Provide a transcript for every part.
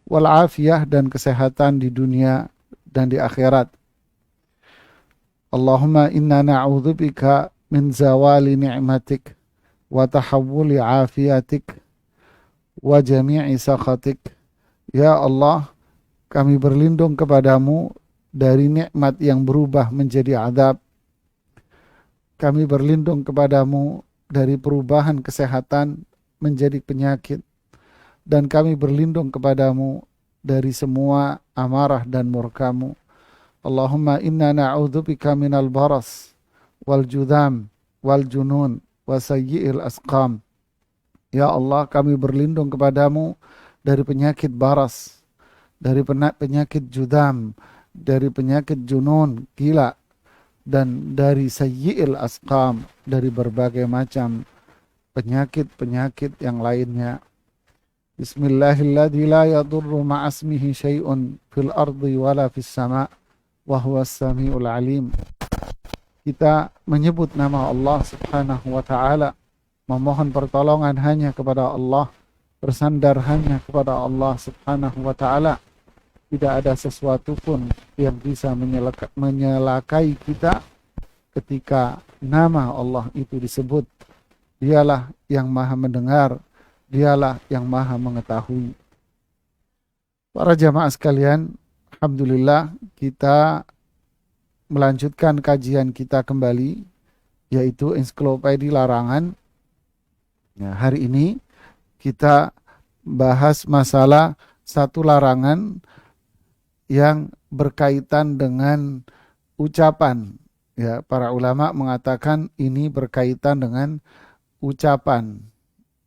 wal afiyah, dan kesehatan di dunia dan di akhirat. Allahumma inna na'udzubika min zawali ni'matik wa tahawuli afiyatik wa jami'i sakhatik. Ya Allah, kami berlindung kepadamu dari nikmat yang berubah menjadi azab. Kami berlindung kepadamu dari perubahan kesehatan menjadi penyakit. Dan kami berlindung kepadamu dari semua amarah dan murkamu. Allahumma inna na'udzubika minal baras wal judam wal junun wa sayyi'il asqam. Ya Allah, kami berlindung kepadamu dari penyakit baras, dari penyakit judam, dari penyakit junun, gila, dan dari sayyi'il asqam, dari berbagai macam penyakit-penyakit yang lainnya. Bismillahilladzi la yadurru ma'asmihi syai'un fil ardi wala fis sama' wa huwas sami'ul alim. Kita menyebut nama Allah Subhanahu wa taala, memohon pertolongan hanya kepada Allah, bersandar hanya kepada Allah Subhanahu wa taala. Tidak ada sesuatu pun yang bisa menyelakai kita ketika nama Allah itu disebut. Dialah yang maha mendengar, dialah yang maha mengetahui. Para jamaah sekalian, alhamdulillah kita melanjutkan kajian kita kembali, yaitu ensiklopedia larangan. Nah, hari ini kita bahas masalah satu larangan yang berkaitan dengan ucapan. Ya, para ulama mengatakan ini berkaitan dengan ucapan.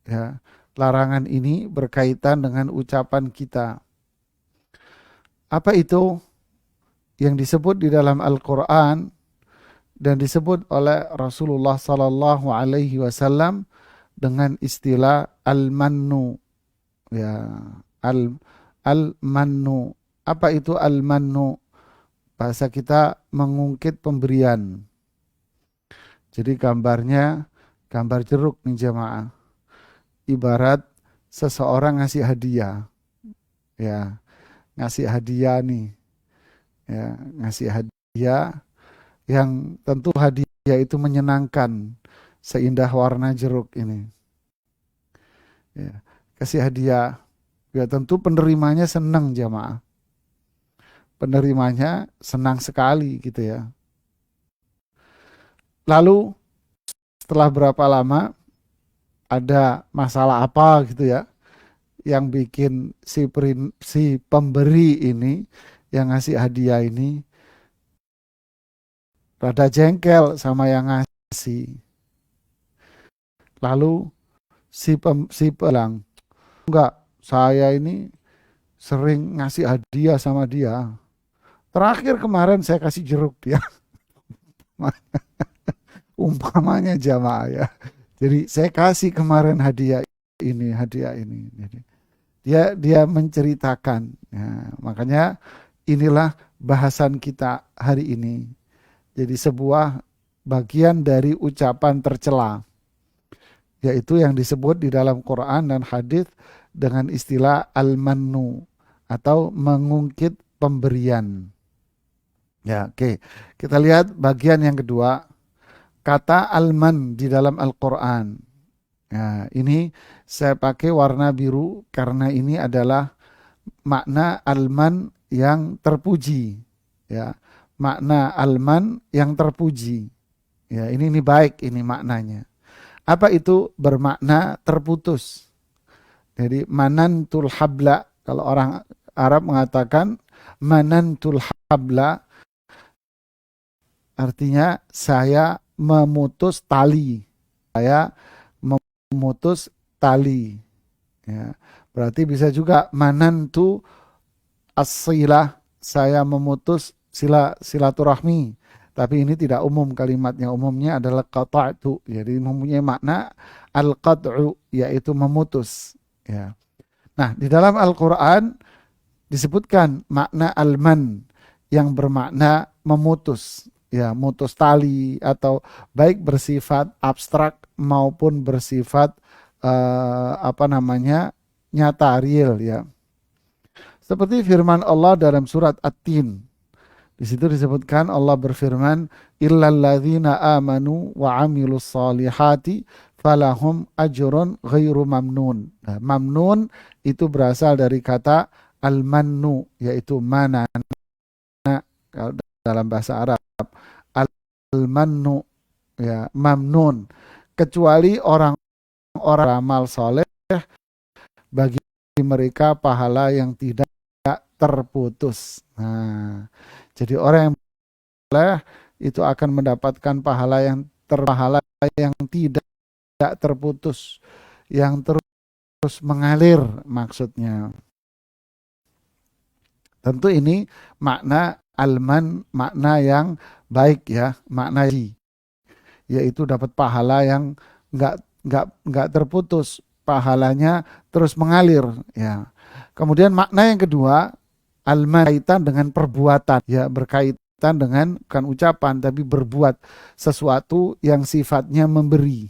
Ya, larangan ini berkaitan dengan ucapan kita. Apa itu yang disebut di dalam Al-Quran dan disebut oleh Rasulullah Sallallahu Alaihi Wasallam dengan istilah al-mannu. Ya, al-mannu. Apa itu al-mannu? Bahasa kita mengungkit pemberian. Jadi gambarnya gambar jeruk nih jamaah. Ibarat seseorang ngasih hadiah. Ya, ngasih hadiah nih. Ya, ngasih hadiah yang tentu hadiah itu menyenangkan, seindah warna jeruk ini. Ya, kasih hadiah. Ya tentu penerimanya senang jamaah. Penerimanya senang sekali gitu ya. Lalu setelah berapa lama ada masalah apa gitu ya yang bikin si pemberi ini yang ngasih hadiah ini rada jengkel sama yang ngasih. Lalu si pelang, enggak, saya ini sering ngasih hadiah sama dia. Terakhir kemarin saya kasih jeruk dia. Umpamanya jamaah ya. Jadi saya kasih kemarin hadiah ini. Jadi, dia menceritakan. Ya, makanya inilah bahasan kita hari ini. Jadi sebuah bagian dari ucapan tercela, yaitu yang disebut di dalam Quran dan hadis dengan istilah al-mannu atau mengungkit pemberian. Ya, oke. Kita lihat bagian yang kedua, kata al-man di dalam Al-Quran. Ya, ini saya pakai warna biru karena ini adalah makna al-man yang terpuji. Ya, makna al-man yang terpuji. Ya, ini baik ini maknanya. Apa itu? Bermakna terputus. Jadi manantul habla, kalau orang Arab mengatakan manantul habla, artinya saya memutus tali. Saya memutus tali. Ya, berarti bisa juga manantu as-silah, saya memutus silaturahmi. Tapi ini tidak umum kalimatnya. Umumnya adalah qata'tu. Jadi mempunyai makna al-qat'u, yaitu memutus. Ya. Nah, di dalam Al-Quran disebutkan makna al-man yang bermakna memutus. Ya, mutus tali atau baik bersifat abstrak maupun bersifat nyata real ya. Seperti firman Allah dalam surat At-Tin. Di situ disebutkan Allah berfirman, illal ladzina amanu wa amilus solihati falahum ajrun ghairu mamnun. Nah, mamnun itu berasal dari kata al-mannu, yaitu manan kalau dalam bahasa Arab. Al-mannu, ya, mamnun. Kecuali orang-orang amal soleh, bagi mereka pahala yang tidak terputus. Nah, jadi orang yang soleh itu akan mendapatkan pahala yang tidak terputus, yang terus mengalir maksudnya. Tentu ini makna alman, makna yang baik ya, makna yaitu dapat pahala yang nggak terputus, pahalanya terus mengalir ya. Kemudian makna yang kedua, alman berkaitan dengan perbuatan ya, berkaitan dengan bukan ucapan tapi berbuat sesuatu yang sifatnya memberi.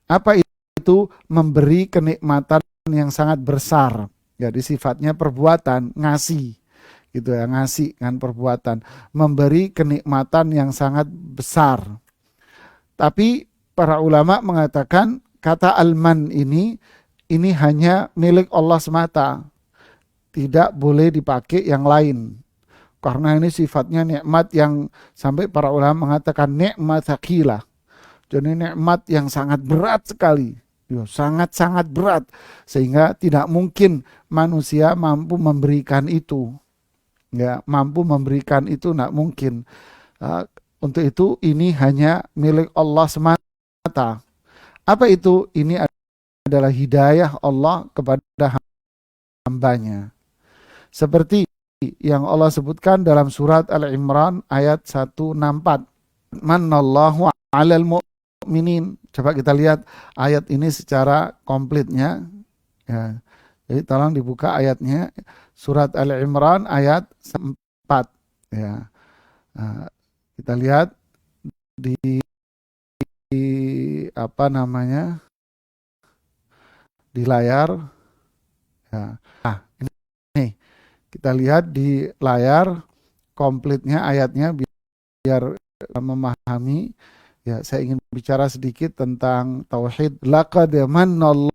Apa itu? Memberi kenikmatan yang sangat besar. Jadi sifatnya perbuatan, ngasih gitu ya, ngasih dengan perbuatan, memberi kenikmatan yang sangat besar. Tapi para ulama mengatakan kata alman ini hanya milik Allah semata, tidak boleh dipakai yang lain. Karena ini sifatnya nikmat yang sampai para ulama mengatakan nikmat tsaqilah. Jadi nikmat yang sangat berat sekali. Ya, sangat-sangat berat. Sehingga tidak mungkin manusia mampu memberikan itu. Ya, mampu memberikan itu tidak mungkin. Untuk itu ini hanya milik Allah semata. Apa itu? Ini adalah hidayah Allah kepada hambanya. Seperti yang Allah sebutkan dalam surat Al-Imran ayat 164. Manallahu 'alal mu'minin. Coba kita lihat ayat ini secara komplitnya. Ya. Jadi tolong dibuka ayatnya. Surat Al-Imran ayat 4. Ya. Nah, kita lihat di apa namanya? Di layar. Ya. Nah, ini kita lihat di layar komplitnya ayatnya biar memahami. Ya, saya ingin bicara sedikit tentang tauhid. Laqad manallahu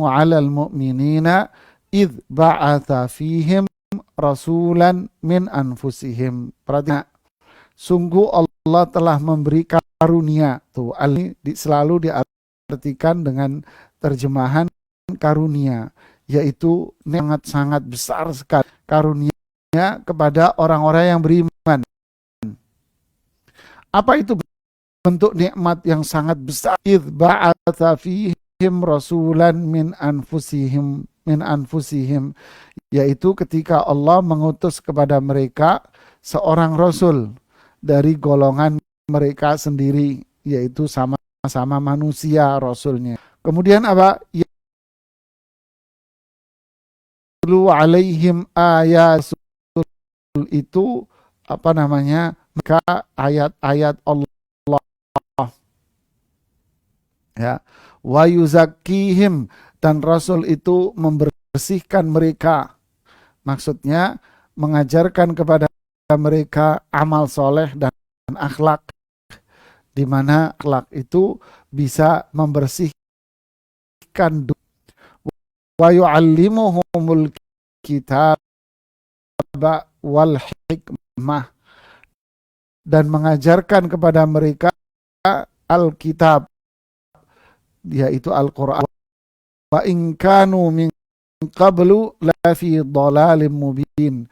'alal mu'minina idz ba'atsa fihim rasulan min anfusihim. Perhatikan, sungguh Allah telah memberi karunia. Tuh, ini selalu diartikan dengan terjemahan karunia, yaitu sangat-sangat besar sekali karunia kepada orang-orang yang beriman. Apa itu bentuk nikmat yang sangat besar? Idz ba'atsa fihim rasulan min anfusihim, yaitu ketika Allah mengutus kepada mereka seorang rasul dari golongan mereka sendiri, yaitu sama-sama manusia rasulnya. Kemudian apa? Yatlu alaihim ayat, itu apa namanya? Maka ayat-ayat Allah ya, wa yuzakkihim, dan rasul itu membersihkan mereka, maksudnya mengajarkan kepada mereka amal soleh dan akhlak, di mana akhlak itu bisa membersihkan. Wa yu'allimuhumul kitab wal hikmah, dan mengajarkan kepada mereka Alkitab, yaitu Al-Quran. Wa in kanu min qablu la fi dhalalim mubin.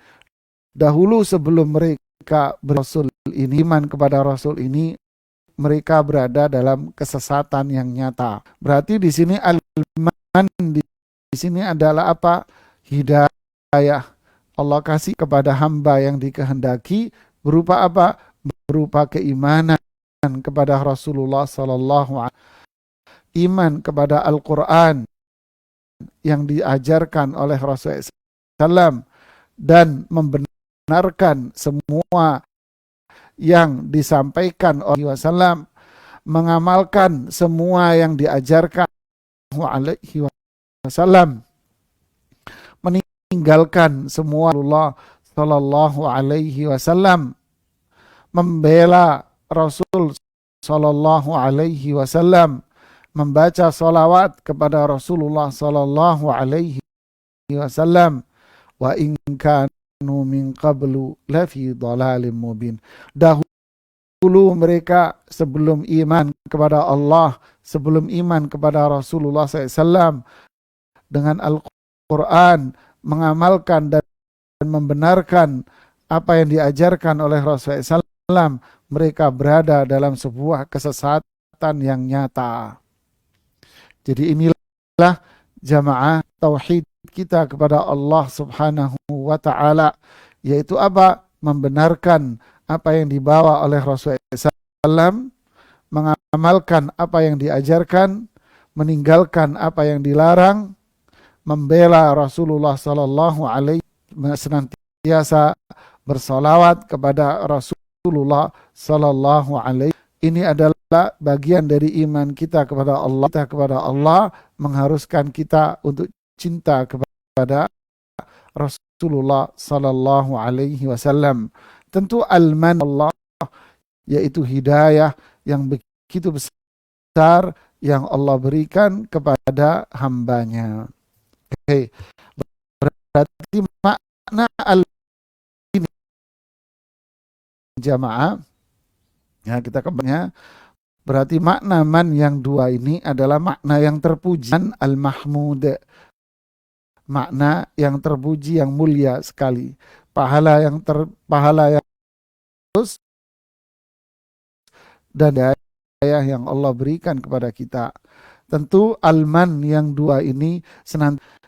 Dahulu sebelum mereka berasul ini, iman kepada Rasul ini, mereka berada dalam kesesatan yang nyata. Berarti di sini al-iman di sini adalah apa? Hidayah. Allah kasih kepada hamba yang dikehendaki berupa apa? Berupa keimanan kepada Rasulullah sallallahu alaihi wasallam, iman kepada Al-Quran yang diajarkan oleh Rasulullah SAW, dan membenarkan semua yang disampaikan oleh Wasallam, mengamalkan semua yang diajarkan alaihi wasallam, meninggalkan semua Allah Sallallahu Alaihi Wasallam, membela Rasul Sallallahu Alaihi Wasallam, membaca salawat kepada Rasulullah Sallallahu Alaihi Wasallam, wa in kanu min qablu lafi dhalalim mubin. Dahulu mereka sebelum iman kepada Allah, sebelum iman kepada Rasulullah SAW, dengan Al-Quran, mengamalkan dan membenarkan apa yang diajarkan oleh Rasulullah SAW, mereka berada dalam sebuah kesesatan yang nyata. Jadi inilah jamaah tauhid kita kepada Allah Subhanahu wa Ta'ala, yaitu apa? Membenarkan apa yang dibawa oleh Rasulullah SAW, mengamalkan apa yang diajarkan, meninggalkan apa yang dilarang, membela Rasulullah Sallallahu Alaihi Wasallam, senantiasa bersolawat kepada Rasulullah Sallallahu Alaihi Wasallam. Ini adalah bagian dari iman kita kepada Allah. Kita kepada Allah mengharuskan kita untuk cinta kepada Rasulullah Sallallahu Alaihi Wasallam. Tentu al-man Allah, yaitu hidayah yang begitu besar yang Allah berikan kepada hambanya. Oke, berarti makna ini jamaah, ya kita kembalinya, berarti makna man yang dua ini adalah makna yang terpuji, al-mahmud, makna yang terpuji, yang mulia sekali, pahala yang terus dan daya yang Allah berikan kepada kita. Tentu al-man yang dua ini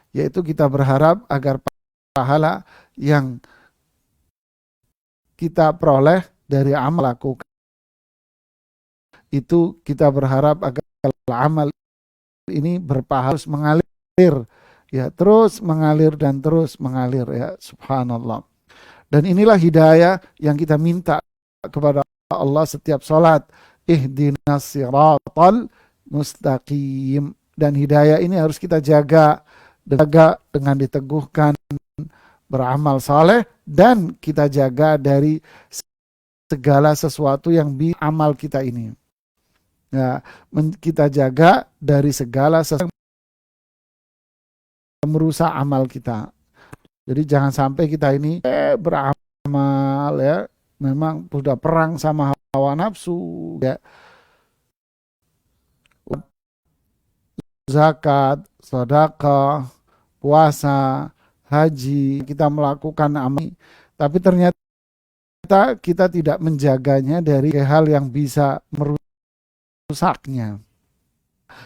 yaitu kita berharap agar pahala yang kita peroleh dari amal lakukan itu, kita berharap agar amal ini berpahala, terus mengalir, ya, terus mengalir dan terus mengalir, ya, subhanallah. Dan inilah hidayah yang kita minta kepada Allah setiap salat, ihdinas siratal mustaqim. Dan hidayah ini harus kita jaga dengan diteguhkan beramal saleh, dan kita jaga dari segala sesuatu yang amal kita ini. Ya, kita jaga dari segala sesuatu yang merusak amal kita. Jadi jangan sampai kita ini beramal, ya, memang sudah perang sama hawa nafsu, ya, zakat, sedekah, puasa, haji, kita melakukan amal, tapi ternyata kita tidak menjaganya dari hal yang bisa merusaknya.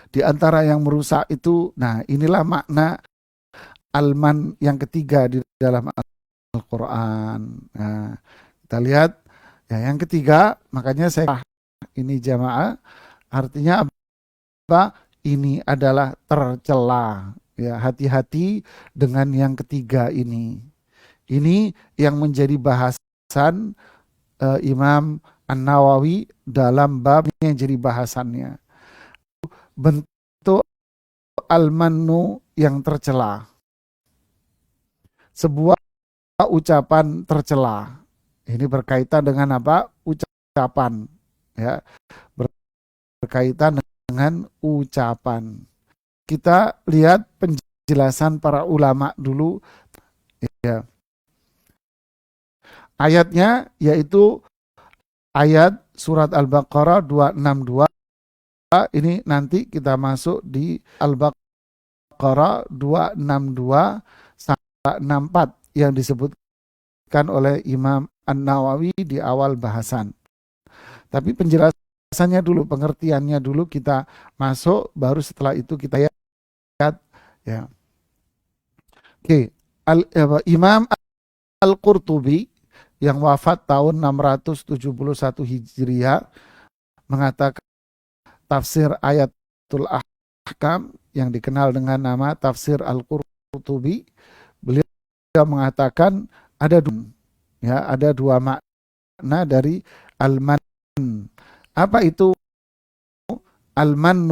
Di antara yang merusak itu, nah inilah makna al-man yang ketiga di dalam Al-Quran. Nah, kita lihat, ya, yang ketiga, makanya ini jamaah, artinya apa? Ini adalah tercela. Ya, hati-hati dengan yang ketiga ini. Ini yang menjadi bahasan Imam An-Nawawi dalam bab yang jadi bahasannya. Bentuk al-mannu yang tercela. Sebuah ucapan tercela. Ini berkaitan dengan apa? Ucapan, ya. Berkaitan dengan ucapan. Kita lihat penjelasan para ulama dulu, ya. Ayatnya yaitu ayat surat Al-Baqarah 262. Ini nanti kita masuk di Al-Baqarah 262 sampai 64 yang disebutkan oleh Imam An-Nawawi di awal bahasan. Tapi penjelasannya dulu, pengertiannya dulu kita masuk, baru setelah itu kita lihat, ya. Oke, Imam Al-Qurtubi yang wafat tahun 671 Hijriah mengatakan tafsir ayatul ahkam yang dikenal dengan nama tafsir Al-Qurtubi, beliau mengatakan ada dua makna dari al-man. Apa itu al-mannu?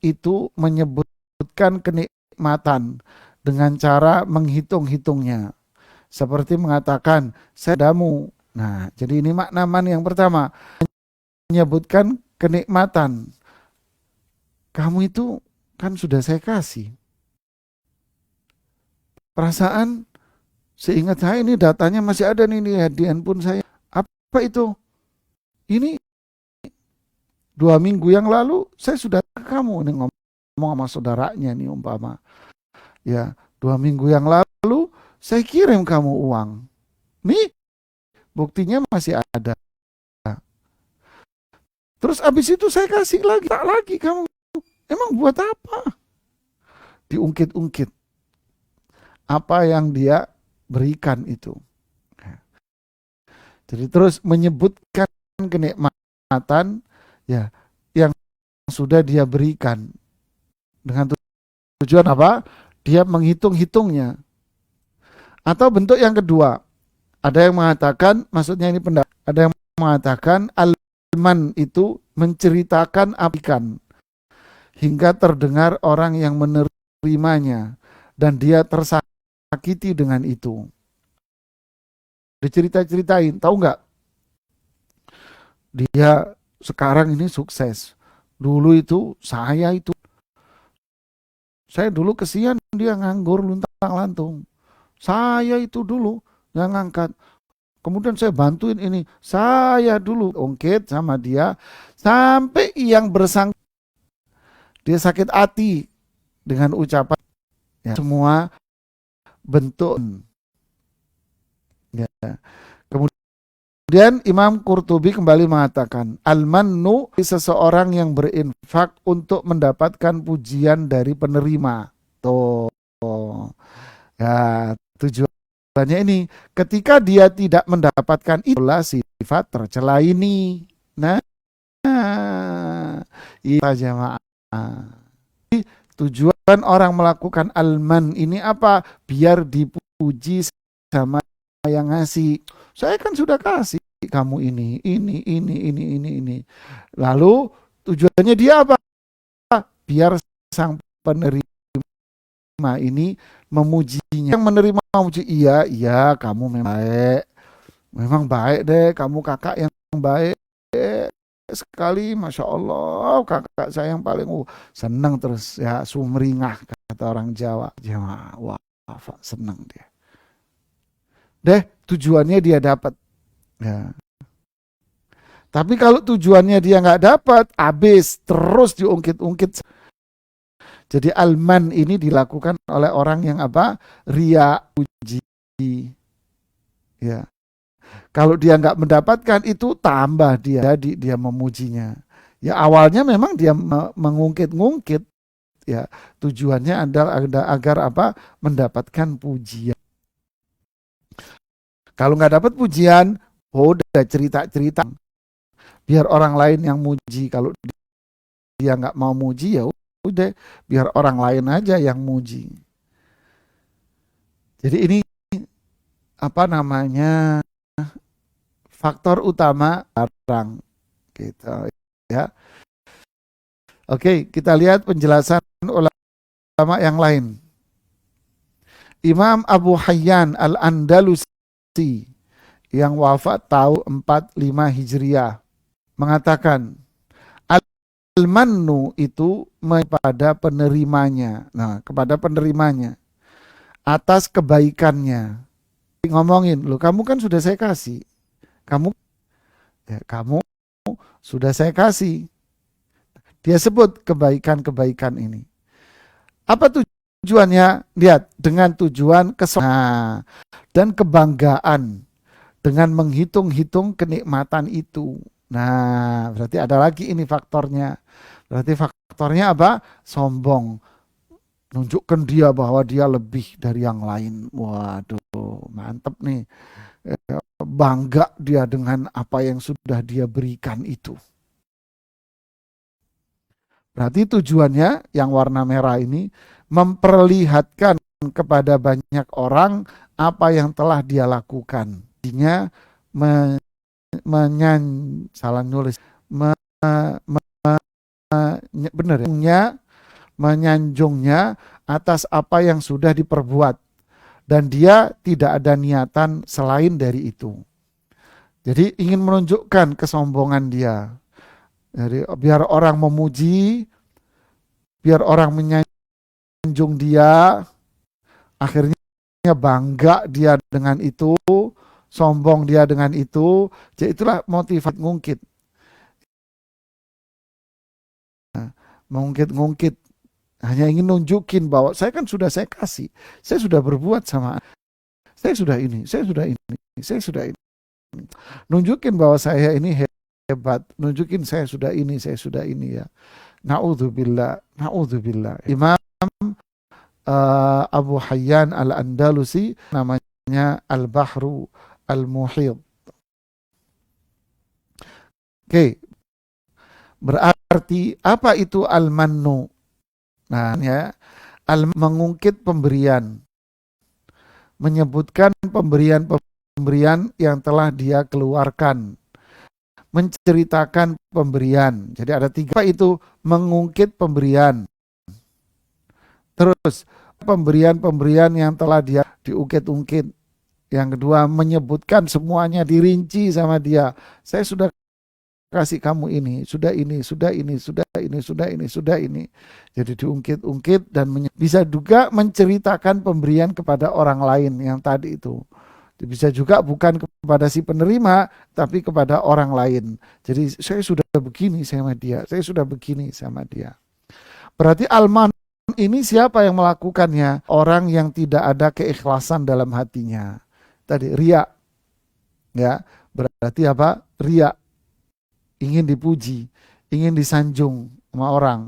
Itu menyebutkan kenikmatan dengan cara menghitung-hitungnya. Seperti mengatakan, saya damu. Nah, jadi ini makna man yang pertama. Menyebutkan kenikmatan. Kamu itu kan sudah saya kasih. Perasaan, seingat saya ini datanya masih ada nih di handphone saya. Apa itu? Ini 2 minggu yang lalu saya sudah ke kamu nih ngomong sama saudaranya nih umpama. Ya, 2 minggu yang lalu saya kirim kamu uang. Nih, buktinya masih ada. Terus abis itu saya kasih lagi, tak lagi kamu. Emang buat apa? Diungkit-ungkit. Apa yang dia berikan itu. Jadi terus menyebutkan kenikmatan ya yang sudah dia berikan. Dengan tujuan apa? Dia menghitung-hitungnya. Atau bentuk yang kedua, ada yang mengatakan, maksudnya ini pendapat, ada yang mengatakan alman itu menceritakan apikan hingga terdengar orang yang menerimanya dan dia tersakiti dengan itu. Dicerita-ceritain, tahu nggak? Dia sekarang ini sukses. Dulu itu saya dulu kesian dia nganggur luntang-lantung. Saya itu dulu yang ngangkat. Kemudian saya bantuin ini. Saya dulu ungkit sama dia. Sampai yang bersangkutan dia sakit hati dengan ucapan. Ya, semua bentuk. Ya. Kemudian Imam Qurtubi kembali mengatakan. Al-mannu seseorang yang berinfak untuk mendapatkan pujian dari penerima. Tuh. Ya, tujuannya ini ketika dia tidak mendapatkan itulah sifat tercela ini. Nah, itu jamaah. Tujuan orang melakukan alman ini apa? Biar dipuji sama yang ngasih. Saya kan sudah kasih kamu ini. Lalu tujuannya dia apa? Biar sang penerima ini memujinya. Yang menerima memuji, iya kamu memang baik deh, kamu kakak yang baik sekali, masya Allah, kakak saya yang paling senang terus ya, sumringah kata orang Jawa. Wah, senang dia. Deh, tujuannya dia dapat. Ya. Tapi kalau tujuannya dia nggak dapat, habis terus diungkit-ungkit. Jadi alman ini dilakukan oleh orang yang apa? Ria, uji. Ya. Kalau dia nggak mendapatkan itu tambah dia, jadi dia memujinya. Ya awalnya memang dia mengungkit-ungkit. Ya tujuannya adalah agar apa? Mendapatkan pujian. Kalau nggak dapat pujian, udah cerita-cerita. Biar orang lain yang muji. Kalau dia nggak mau muji ya udah biar orang lain aja yang muji. Jadi ini apa namanya faktor utama barang gitu ya. Oke, kita lihat penjelasan ulama yang lain. Imam Abu Hayyan Al-Andalusi yang wafat tahun 45 Hijriah mengatakan al-mannu itu kepada penerimanya. Nah, kepada penerimanya atas kebaikannya. Ngomongin, loh kamu kan sudah saya kasih. Kamu sudah saya kasih. Dia sebut kebaikan-kebaikan ini. Apa tujuannya? Lihat, dengan tujuan kesenangan dan kebanggaan dengan menghitung-hitung kenikmatan itu. Nah, berarti ada lagi ini faktornya. Berarti faktornya apa? Sombong. Nunjukkan dia bahwa dia lebih dari yang lain. Waduh, mantep nih. Bangga dia dengan apa yang sudah dia berikan itu. Berarti tujuannya yang warna merah ini memperlihatkan kepada banyak orang apa yang telah dia lakukan. Artinya salah nulis, benar ya, menyanjungnya atas apa yang sudah diperbuat dan dia tidak ada niatan selain dari itu. Jadi ingin menunjukkan kesombongan dia. Jadi biar orang memuji, biar orang menyanjung dia, akhirnya bangga dia dengan itu, sombong dia dengan itu. Jadi itulah motivasi ngungkit. Mengungkit-ngungkit hanya ingin nunjukin bahwa saya kan sudah saya kasih, saya sudah berbuat sama, saya sudah ini, saya sudah ini, saya sudah ini. Nunjukin bahwa saya ini hebat, nunjukin saya sudah ini, saya sudah ini ya. Naudzubillah, naudzubillah. Imam Abu Hayyan Al-Andalusi namanya Al-Bahru Al-Muhit. Oke, berarti apa itu al-mannu? Nah, ya, mengungkit pemberian, menyebutkan pemberian-pemberian yang telah dia keluarkan, menceritakan pemberian. Jadi ada tiga, itu mengungkit pemberian. Terus pemberian-pemberian yang telah dia diungkit-ungkit. Yang kedua, menyebutkan semuanya, dirinci sama dia. Saya sudah kasih kamu ini, sudah ini, sudah ini, sudah ini, sudah ini, sudah ini. Jadi diungkit-ungkit dan bisa juga menceritakan pemberian kepada orang lain yang tadi itu. Bisa juga bukan kepada si penerima, tapi kepada orang lain. Jadi saya sudah begini sama dia, saya sudah begini sama dia. Berarti alman ini siapa yang melakukannya? Orang yang tidak ada keikhlasan dalam hatinya. Tadi riya, ya berarti apa? Riya, ingin dipuji, ingin disanjung sama orang.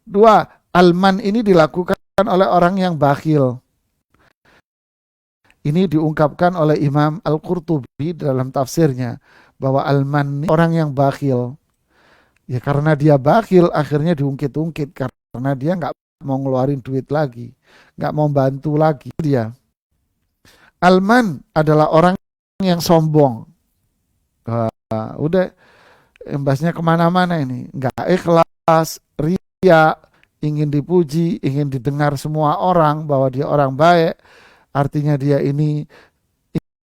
Dua, alman ini dilakukan oleh orang yang bakhil. Ini diungkapkan oleh Imam Al-Qurtubi dalam tafsirnya, bahwa alman orang yang bakhil. Ya karena dia bakhil akhirnya diungkit-ungkit, karena dia nggak mau ngeluarin duit lagi, nggak mau bantu lagi dia. Alman adalah orang yang sombong. Udah imbasnya kemana-mana ini, nggak ikhlas, riya, ingin dipuji, ingin didengar semua orang bahwa dia orang baik, artinya dia ini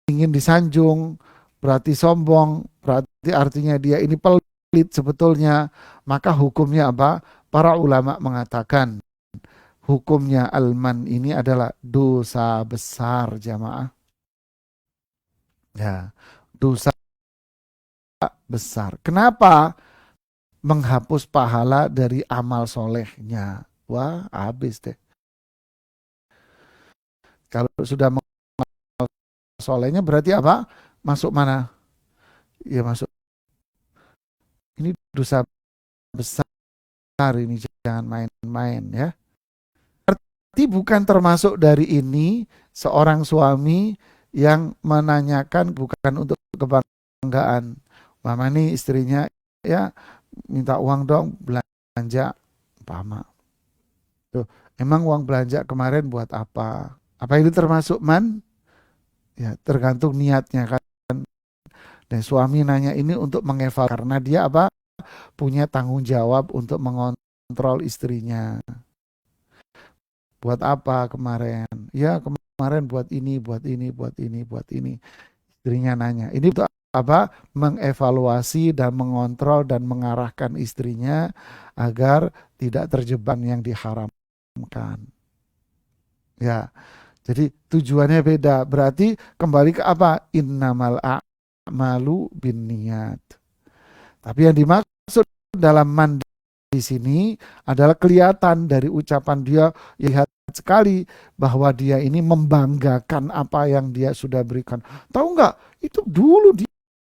ingin disanjung, berarti sombong, berarti artinya dia ini pelit sebetulnya. Maka hukumnya apa? Para ulama mengatakan hukumnya alman ini adalah dosa besar, jamaah. Ya, dosa besar. Kenapa? Menghapus pahala dari amal solehnya. Wah, habis deh. Kalau sudah mengamal solehnya berarti apa? Masuk mana? Ya masuk. Ini dosa besar ini, jangan main-main ya. Berarti bukan termasuk dari ini seorang suami yang menanyakan bukan untuk kebanggaan. Mama nih istrinya ya minta uang dong belanja, pama. Tuh, emang uang belanja kemarin buat apa? Apa itu termasuk man? Ya, tergantung niatnya kan. Dan suami nanya ini untuk mengevaluasi karena dia apa? Punya tanggung jawab untuk mengontrol istrinya. Buat apa kemarin? Ya, kemarin buat ini, buat ini, buat ini, buat ini. Istrinya nanya. Ini untuk apa? Mengevaluasi dan mengontrol dan mengarahkan istrinya agar tidak terjebak yang diharamkan. Ya, jadi tujuannya beda. Berarti kembali ke apa? Innamal a'malu binniyat. Tapi yang dimaksud dalam mandi di sini adalah kelihatan dari ucapan dia, lihat sekali bahwa dia ini membanggakan apa yang dia sudah berikan. Tahu nggak? Itu dulu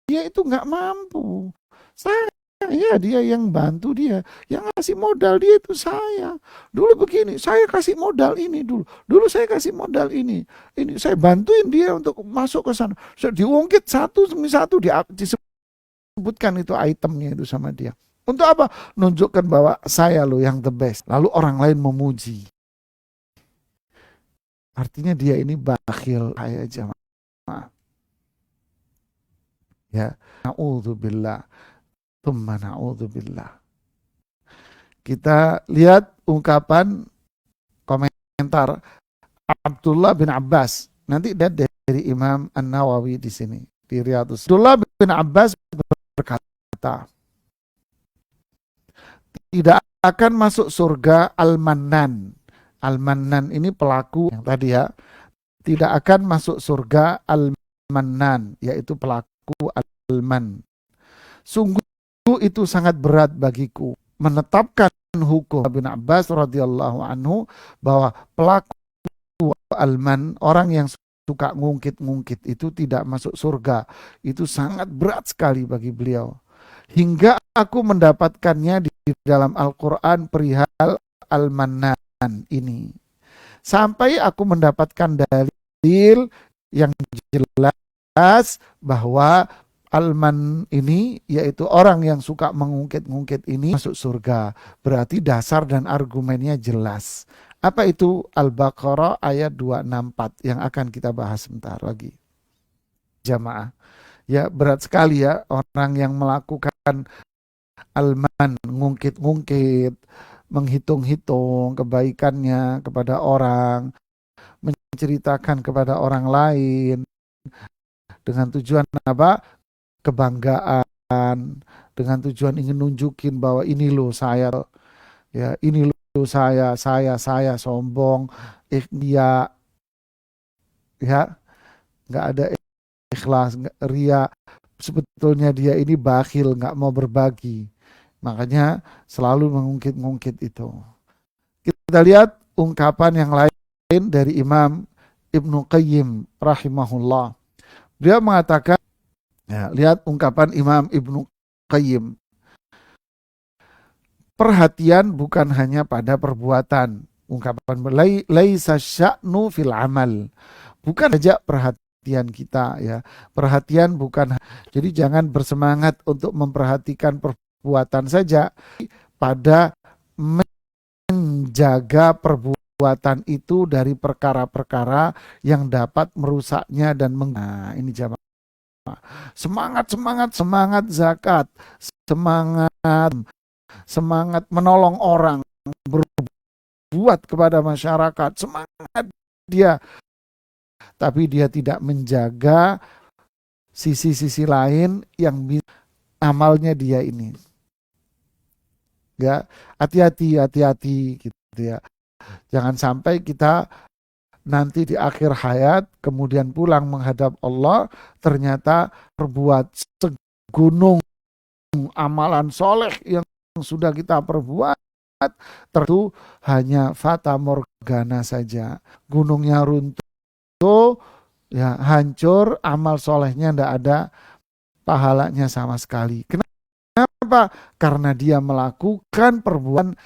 dia itu nggak mampu. Saya ya dia yang bantu dia, yang ngasih modal dia itu saya. Dulu begini, saya kasih modal ini dulu. Dulu saya kasih modal ini. Ini saya bantuin dia untuk masuk ke sana. Saya diungkit satu demi satu disebutkan itu itemnya itu sama dia. Untuk apa? Nunjukkan bahwa saya loh yang the best. Lalu orang lain memuji. Artinya dia ini bakhil kayak jamaah. Ya, na'udzubillah. Tsumma na'udzubillah. Kita lihat ungkapan komentar Abdullah bin Abbas. Nanti lihat dari Imam An-Nawawi di sini di Riyadhus. Abdullah bin Abbas berkata, tidak akan masuk surga Al-Mannan. Al-Mannan ini pelaku yang tadi ya. Tidak akan masuk surga Al-Mannan, yaitu pelaku Al-Man. Sungguh itu sangat berat bagiku menetapkan hukum bin Abbas radhiyallahu anhu bahwa pelaku Al-Man, orang yang suka ngungkit-ngungkit itu tidak masuk surga. Itu sangat berat sekali bagi beliau. Hingga aku mendapatkannya di dalam Al-Quran perihal Al-Mannan ini. Sampai aku mendapatkan dalil yang jelas bahwa Al-Man ini, yaitu orang yang suka mengungkit-ungkit ini, masuk surga. Berarti dasar dan argumennya jelas. Apa itu? Al-Baqarah ayat 264 yang akan kita bahas sebentar lagi. Jamaah. Ya, berat sekali ya orang yang melakukan Al-Man, ngungkit-ngungkit, menghitung-hitung kebaikannya kepada orang, menceritakan kepada orang lain dengan tujuan apa? Kebanggaan, dengan tujuan ingin nunjukin bahwa ini loh saya, ya ini loh saya sombong, dia ya nggak ada ikhlas, ria, sebetulnya dia ini bakhil, nggak mau berbagi, makanya selalu mengungkit-ungkit itu. Kita lihat ungkapan yang lain dari Imam Ibnu Qayyim rahimahullah. Dia mengatakan, ya, lihat ungkapan Imam Ibnu Qayyim. Perhatian bukan hanya pada perbuatan. Ungkapan laisa sya'nu fil amal. Bukan saja perhatian kita ya. Perhatian bukan, jadi jangan bersemangat untuk memperhatikan perbuatan saja, pada menjaga perbuatan itu dari perkara-perkara yang dapat merusaknya dan ini jamaah. Semangat zakat, semangat menolong orang, berbuat kepada masyarakat, semangat dia, tapi dia tidak menjaga sisi-sisi lain yang amalnya dia ini. Ya, hati-hati gitu ya. Jangan sampai kita nanti di akhir hayat kemudian pulang menghadap Allah, ternyata perbuat segunung amalan soleh yang sudah kita perbuat tentu hanya fata morgana saja. Gunungnya runtuh, ya hancur, amal solehnya tidak ada pahalanya sama sekali. Kenapa? Karena dia melakukan perbuatan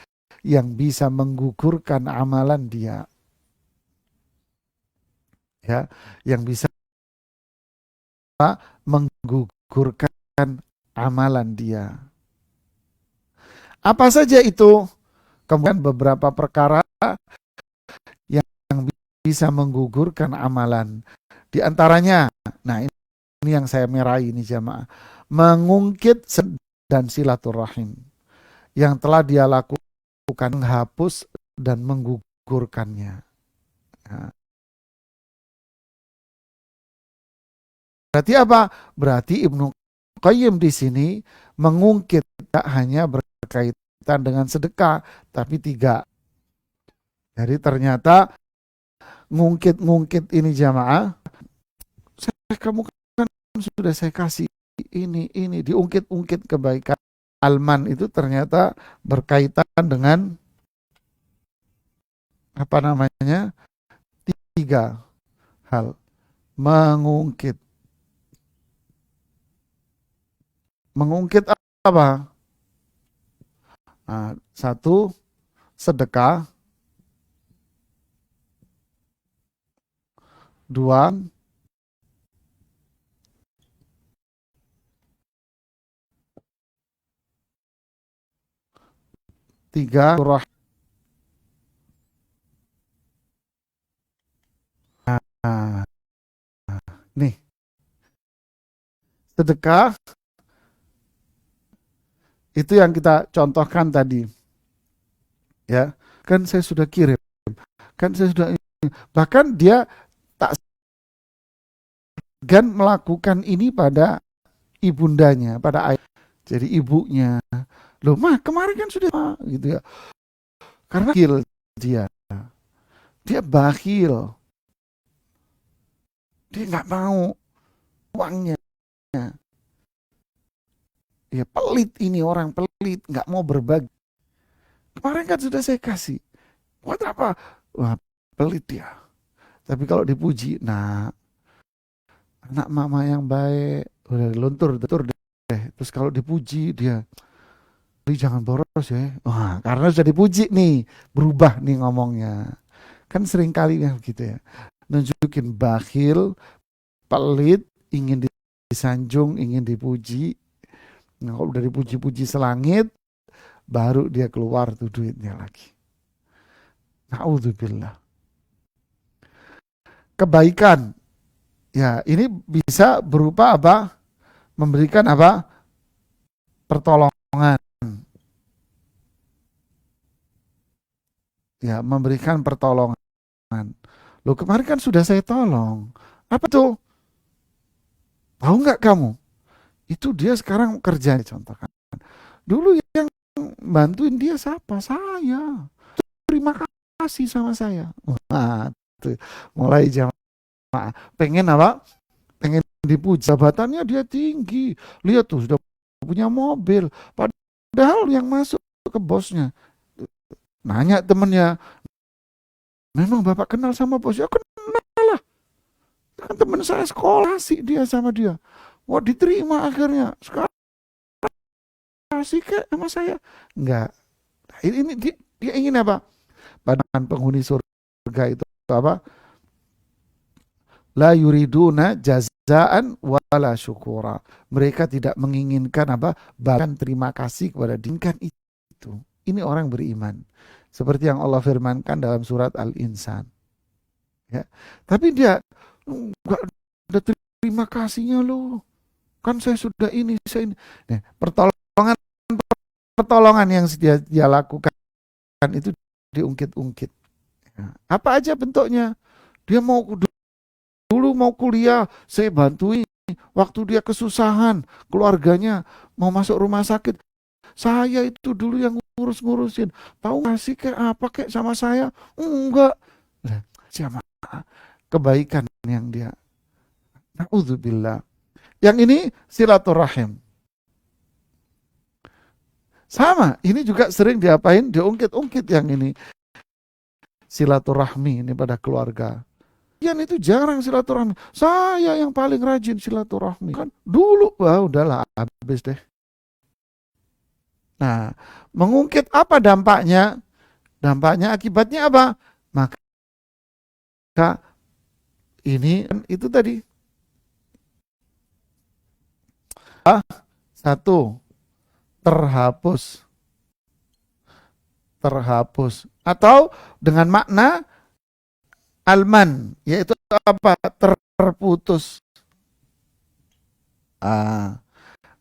yang bisa menggugurkan amalan dia. Ya, yang bisa menggugurkan amalan dia. Apa saja itu? Kemudian beberapa perkara yang bisa menggugurkan amalan. Di antaranya, nah ini yang saya meraih ini jamaah, mengungkit dan silaturahim yang telah dia lakukan, menghapus dan menggugurkannya. Nah, berarti apa? Berarti Ibnu Qayyim di sini mengungkit tak hanya berkaitan dengan sedekah, tapi 3. Jadi ternyata ngungkit-ngungkit ini jamaah, kamu kan sudah saya kasih ini diungkit-ungkit kebaikan. Alman itu ternyata berkaitan dengan apa namanya? 3 hal. Mengungkit apa? Nah, 1 sedekah, 2 3 surah. Nah, nih sedekah itu yang kita contohkan tadi, ya kan saya sudah kirim Kan saya sudah, bahkan dia tak segan melakukan ini pada ibundanya, pada ayah. Jadi ibunya, loh mah kemarin kan sudah gitu ya. Karena bakhil dia, dia bakhil, dia nggak mau uangnya. Ya pelit ini orang pelit, nggak mau berbagi. Kemarin kan sudah saya kasih. Buat apa? Wah pelit dia. Tapi kalau dipuji, nah anak mama yang baik, udah luntur deh. Terus kalau dipuji dia, jangan boros ya. Wah, karena sudah dipuji nih, berubah nih ngomongnya. Kan sering kali yang gitu ya. Nunjukin bakhil, pelit, ingin disanjung, ingin dipuji. Nah, kalau udah dipuji-puji selangit, baru dia keluar tuh duitnya lagi. Na'udzubillah. Kebaikan. Ya, ini bisa berupa apa? Memberikan apa? Pertolongan. Ya, memberikan pertolongan. Loh, kemarin kan sudah saya tolong. Apa tuh? Tahu nggak kamu? Itu dia sekarang kerjanya contohkan. Dulu yang bantuin dia siapa? Saya. Terima kasih sama saya. Nah, tuh. Mulai jamaah. Pengen apa? Pengen dipuji. Jabatannya dia tinggi. Lihat tuh sudah punya mobil. Padahal yang masuk ke bosnya. Nanya temennya, memang bapak kenal sama bos? Ya kenal lah. Kan temen saya sekolah sih dia sama dia. Wah diterima akhirnya. Sekarang kasih ke sama saya. Enggak. Ini dia ingin apa? Pandangan penghuni surga itu apa? La yuriduna jazaan wala syukura. Mereka tidak menginginkan apa? Bahkan terima kasih kepada dinkan itu. Ini orang beriman. Seperti yang Allah firmankan dalam surat Al-Insan. Ya. Tapi dia enggak ada terima kasihnya loh. Kan saya sudah ini, saya ini. Nah, pertolongan yang dia lakukan itu diungkit-ungkit. Ya. Apa aja bentuknya? Dia mau dulu mau kuliah, saya bantuin. Waktu dia kesusahan, keluarganya mau masuk rumah sakit, saya itu dulu yang ngurus-ngurusin. Tahu nggak sih kayak apa kayak sama saya? Enggak. Nah, siapa kebaikan yang dia. Na'udzubillah. Yang ini silaturahim. Sama, ini juga sering diapain? Diungkit-ungkit yang ini. Silaturahmi ini pada keluarga. Yang itu jarang silaturahmi. Saya yang paling rajin silaturahmi. Kan dulu, wah udahlah habis deh. Nah, mengungkit apa dampaknya? Dampaknya akibatnya apa? Maka ini itu tadi. Satu, terhapus. Terhapus. Atau dengan makna alman, yaitu apa? Terputus.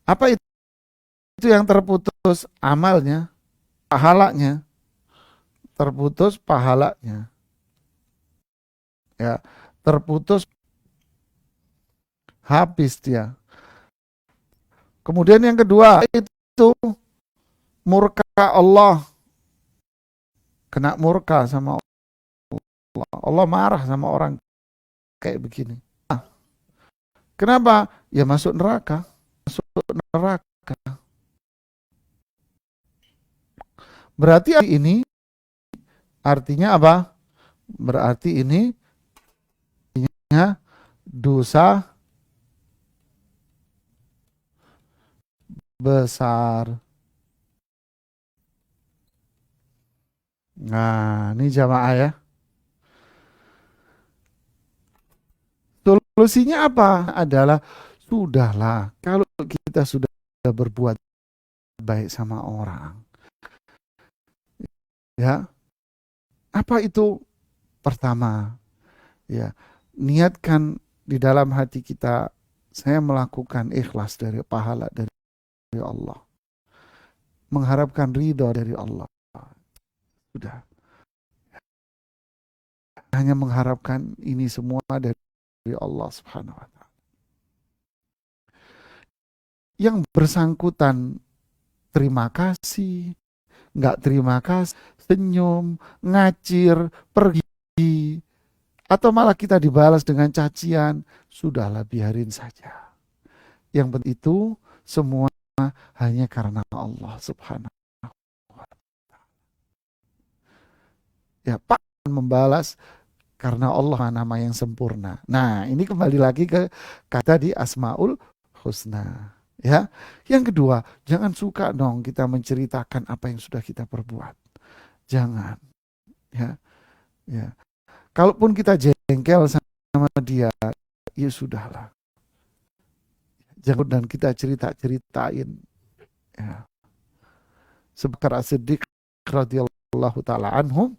Apa itu yang terputus? Amalnya, pahalanya. Terputus pahalanya. Ya, terputus habis dia. Kemudian yang kedua itu murka Allah. Kena murka sama Allah. Allah marah sama orang kayak begini. Kenapa? Ya masuk neraka. Masuk neraka. Berarti ini artinya apa? Berarti ini dosa besar. Nah, ini jamaah ya. Solusinya apa? Adalah sudahlah. Kalau kita sudah berbuat baik sama orang, ya, apa itu? Pertama, ya, niatkan di dalam hati kita, saya melakukan ikhlas dari pahala dari Allah, mengharapkan ridho dari Allah. Sudah. hanya mengharapkan ini semua dari Allah Subhanahu wa taala. Yang bersangkutan terima kasih, nggak terima kasih, senyum, ngacir, pergi, atau malah kita dibalas dengan cacian, sudahlah biarin saja. Yang penting itu semua hanya karena Allah Subhanahu wa taala. Ya, Pak membalas karena Allah nama yang sempurna. Nah, ini kembali lagi ke kata di Asmaul Husna. Ya, yang kedua, jangan suka dong kita menceritakan apa yang sudah kita perbuat. Jangan, ya, ya. Kalaupun kita jengkel sama dia, ya sudahlah. Jangan dan kita cerita-ceritain. Ya. Sebekar As-Siddiq radhiyallahu taala anhum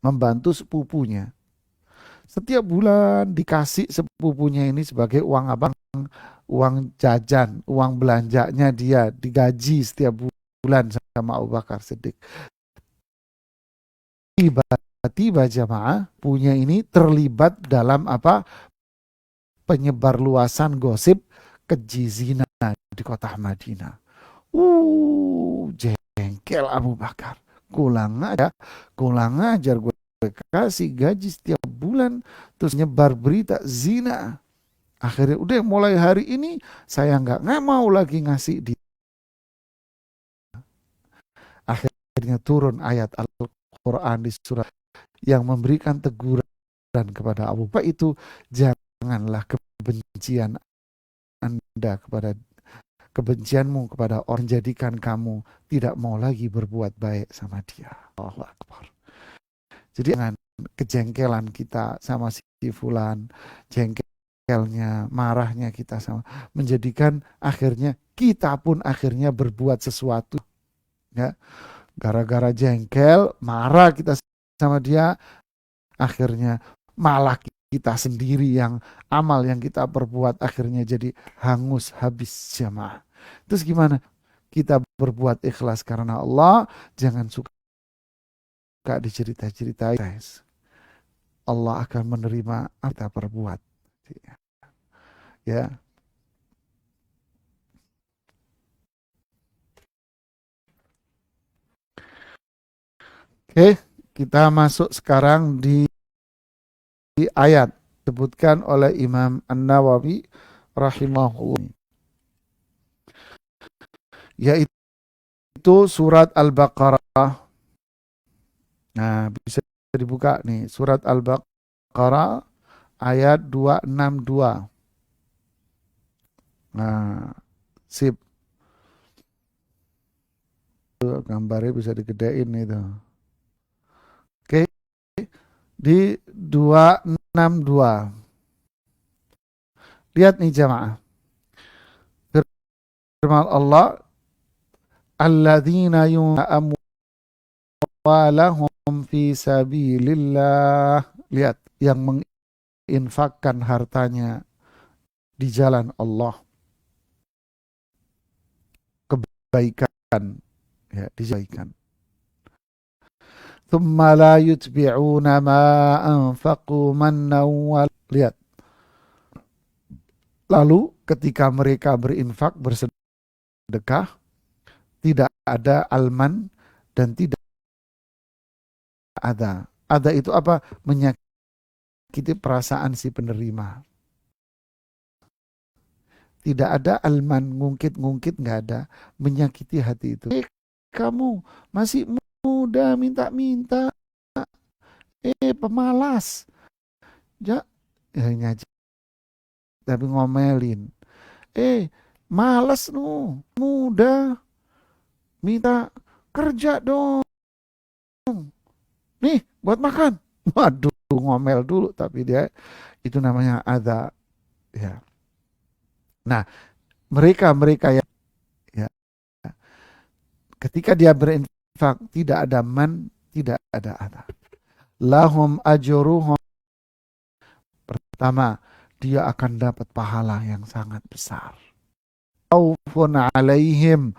membantu sepupunya. Setiap bulan dikasih sepupunya ini sebagai uang apa? Uang jajan, uang belanjanya dia digaji setiap bulan sama Abu Bakar Siddiq. Tiba-tiba jamaah punya ini terlibat dalam apa? Penyebar luasan gosip keji zina di kota Madinah. Jengkel Abu Bakar. Kurang ajar gue kasih gaji setiap bulan terus nyebar berita zina. Akhirnya udah mulai hari ini saya nggak mau lagi ngasih di. Akhirnya turun ayat Al-Quran di surat yang memberikan teguran kepada Abu Bakar itu, janganlah kebencian Anda kebencianmu kepada orang jadikan kamu tidak mau lagi berbuat baik sama dia. Allahu Akbar. Jadi jangan kejengkelan kita sama si fulan, jengkelnya, marahnya kita sama, menjadikan akhirnya kita pun akhirnya berbuat sesuatu. Ya, gara-gara jengkel, marah kita sama dia, akhirnya malah kita sendiri yang amal yang kita perbuat akhirnya jadi hangus habis jamaah. Terus gimana? Kita berbuat ikhlas karena Allah, jangan suka dicerita-ceritain, guys. Allah akan menerima apa kita perbuat. Ya. Oke, kita masuk sekarang di ayat disebutkan oleh Imam An-Nawawi rahimahullah, yaitu surat Al-Baqarah. Nah, bisa dibuka nih, surat Al-Baqarah ayat 262. Nah, sip. Gambarnya bisa digedein itu. Oke, di 262. Lihat nih jamaah. Firman Allah, alladzina yunfiquna amwalahum fi sabilillah. Lihat, yang menginfakkan hartanya di jalan Allah. Kebaikan, ya, dibaikan. Tsumma la yutbi'una ma anfaqu mannan wal. Lihat. Lalu ketika mereka berinfak, bersedekah, tidak ada alman dan tidak ada. Ada itu apa? Menyakiti perasaan si penerima. Tidak ada alman, ngungkit-ngungkit, nggak ada. Menyakiti hati itu. Kamu masih muda, minta-minta. Pemalas. Ya, ngaji. Tapi ngomelin. Malas nu, muda. Minta kerja dong. Nih, buat makan. Waduh, ngomel dulu. Tapi dia, itu namanya ada. Ya. Nah, mereka yang ya, ketika dia berinfak tidak ada man, tidak ada ada. Lahum ajruhum. Pertama, dia akan dapat pahala yang sangat besar. Khaufun alaihim,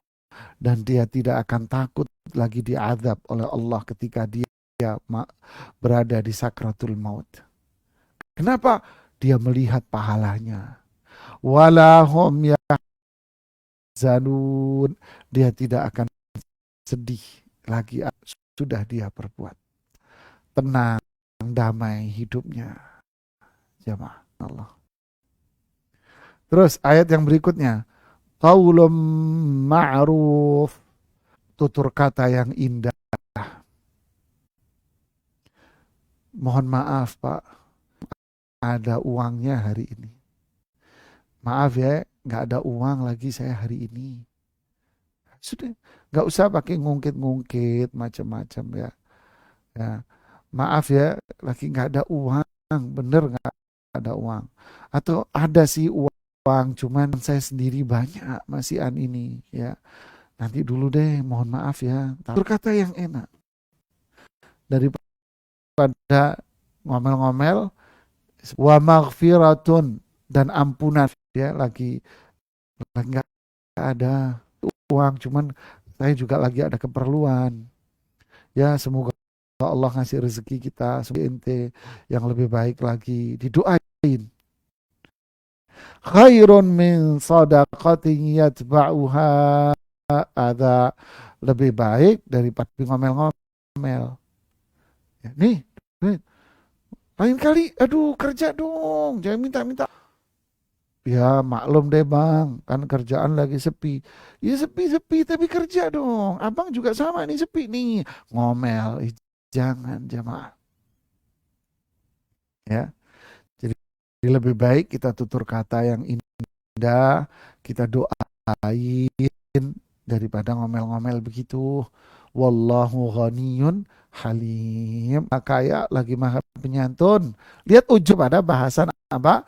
dan dia tidak akan takut lagi diazab oleh Allah ketika dia berada di sakratul maut. Kenapa? Dia melihat pahalanya. Walahum yahzanun. Dia tidak akan sedih lagi, sudah dia perbuat. Tenang, damai hidupnya. Jamaah Allah. Terus ayat yang berikutnya. Qaulun ma'ruf. Tutur kata yang indah. Mohon maaf Pak, ada uangnya hari ini. Maaf ya, nggak ada uang lagi saya hari ini. Sudah, nggak usah pakai ngungkit-ngungkit macam-macam ya. Ya, maaf ya, lagi nggak ada uang, bener nggak ada uang. Atau ada sih uang, cuman saya sendiri banyak masihan ini ya. Nanti dulu deh, mohon maaf ya. Berkata yang enak daripada ngomel-ngomel. Wa maghfiratun, dan ampunan ya, lagi nggak ada uang, cuman saya juga lagi ada keperluan. Ya semoga Allah ngasih rezeki kita, semoga ente yang lebih baik lagi, didoain. Khairun min sadaqatin yatba'uha ada, lebih baik daripada ngomel-ngomel. Ya, nih, lain kali, aduh kerja dong, jangan minta-minta. Ya maklum deh bang, kan kerjaan lagi sepi. Ya sepi-sepi tapi kerja dong. Abang juga sama nih, sepi nih. Ngomel, jangan jamaah. Ya, jadi lebih baik kita tutur kata yang indah, kita doain daripada ngomel-ngomel begitu. Wallahu ghaniyun halim. Kaya lagi maha penyantun. Lihat ujung pada bahasan apa?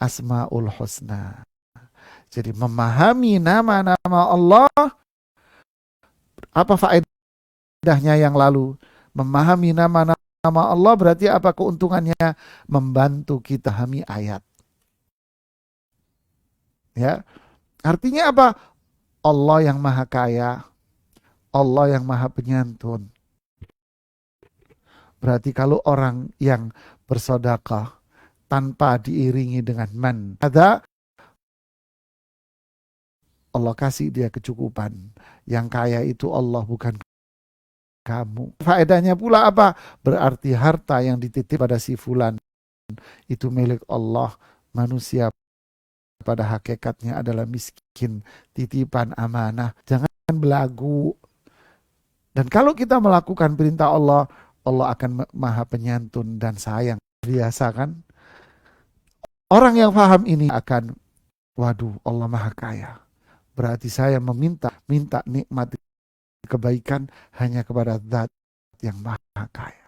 Asmaul Husna. Jadi memahami nama-nama Allah, apa faedahnya yang lalu? Memahami nama-nama Allah berarti apa keuntungannya? Membantu kita memahami ayat. Ya, artinya apa? Allah yang maha kaya, Allah yang maha penyantun. Berarti kalau orang yang bersedekah tanpa diiringi dengan man, ada Allah kasih dia kecukupan. Yang kaya itu Allah, bukan kamu. Faedahnya pula apa? Berarti harta yang dititip pada si fulan itu milik Allah. Manusia pada hakikatnya adalah miskin, titipan amanah. Jangan belagu. Dan kalau kita melakukan perintah Allah, Allah akan maha penyantun dan sayang. Biasa kan? Orang yang paham ini akan, waduh Allah maha kaya. Berarti saya minta nikmat kebaikan hanya kepada Zat yang maha kaya.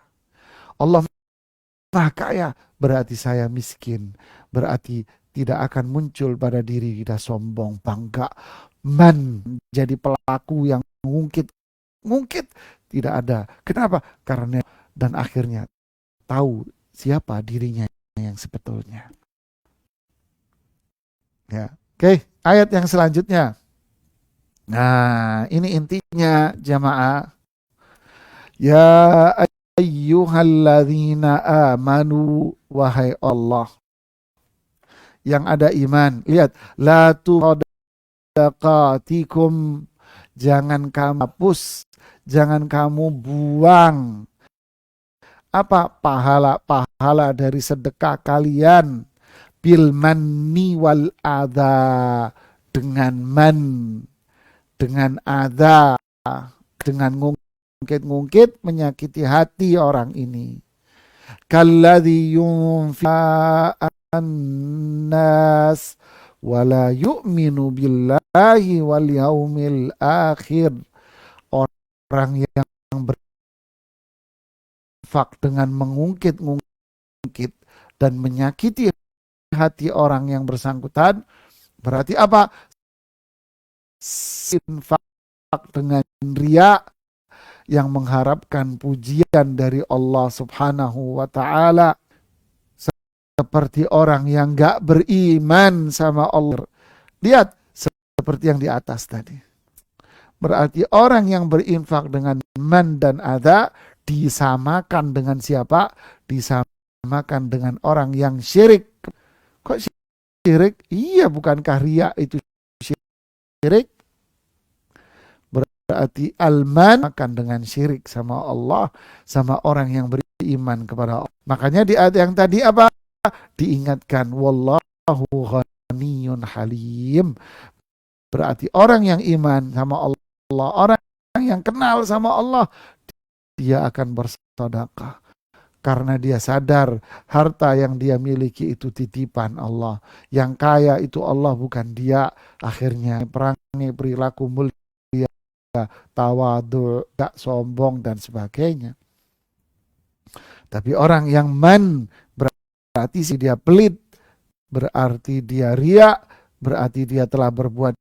Allah maha kaya, berarti saya miskin. Berarti tidak akan muncul pada diri kita sombong, bangga, jadi pelaku yang ngungkit. Tidak ada. Kenapa? Karena dan akhirnya tahu siapa dirinya yang sebetulnya. Ya. Oke, ayat yang selanjutnya. Nah, ini intinya jamaah. Ya ayyuhalladzina amanu, wahai Allah yang ada iman. Lihat, la tusadaqatikum, jangan kamu hapus, jangan kamu buang apa pahala dari sedekah kalian, bil manni wal adha, dengan man, dengan adha, dengan ngungkit menyakiti hati orang ini. Kalladzi yunfi'an nas wala yu'minu billahi wal yaumil akhir. Orang yang berinfak dengan mengungkit dan menyakiti hati orang yang bersangkutan, berarti apa? Infak dengan riya, yang mengharapkan pujian dari Allah Subhanahu wa ta'ala, seperti orang yang gak beriman sama Allah. Lihat, seperti yang di atas tadi. Berarti orang yang berinfak dengan man dan adha, disamakan dengan siapa? Disamakan dengan orang yang syirik. Kok syirik? Iya, bukankah riya itu syirik? Berarti alman akan dengan syirik sama Allah, sama orang yang beriman kepada Allah. Makanya di ayat yang tadi apa? Diingatkan, wallahu ghaniyun halim. Berarti orang yang iman sama Allah, orang yang kenal sama Allah, dia akan bersedekah. Karena dia sadar harta yang dia miliki itu titipan Allah. Yang kaya itu Allah, bukan dia. Akhirnya perangi perilaku mulia, tawadu, gak sombong dan sebagainya. Tapi orang yang berarti dia pelit, berarti dia riya, berarti dia telah berbuat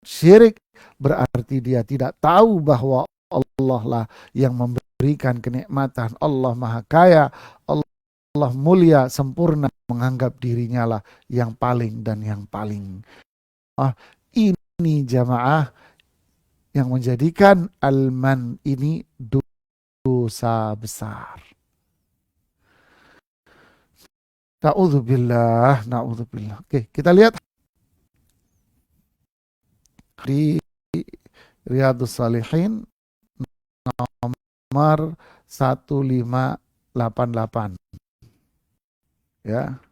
syirik, berarti dia tidak tahu bahwa Allah lah yang memberikan kenikmatan. Allah maha kaya, Allah mulia, sempurna, menganggap dirinya lah yang paling dan yang paling. Ini jamaah yang menjadikan alman ini dosa besar. Na'udzubillah, na'udzubillah. Oke, kita lihat di Riyadhus Shalihin nomor 1588. Ya.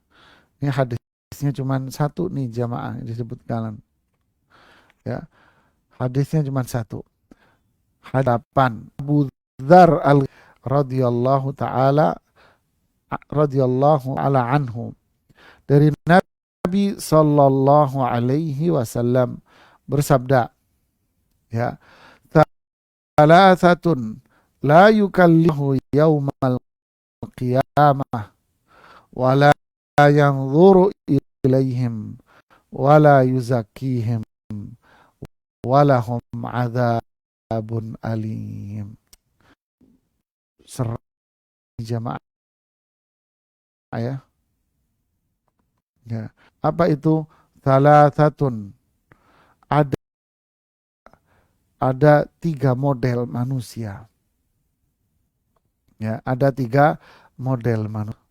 Ini hadisnya cuma satu nih jamaah disebutkan. Ya. Hadisnya cuma satu. Hadapan Abu Dzar radhiyallahu taala radhiyallahu ala anhu, dari Nabi sallallahu alaihi wasallam bersabda, ya, thalathatun la yukallimuhu yaumal qiyamah wa la yanzuru ilaihim wa la yuzakkihim wa lahum adzabun alim. Jamaah ya. Ya. Apa itu thalathatun? Ada 3 model manusia. Ya, ada 3 model manusia.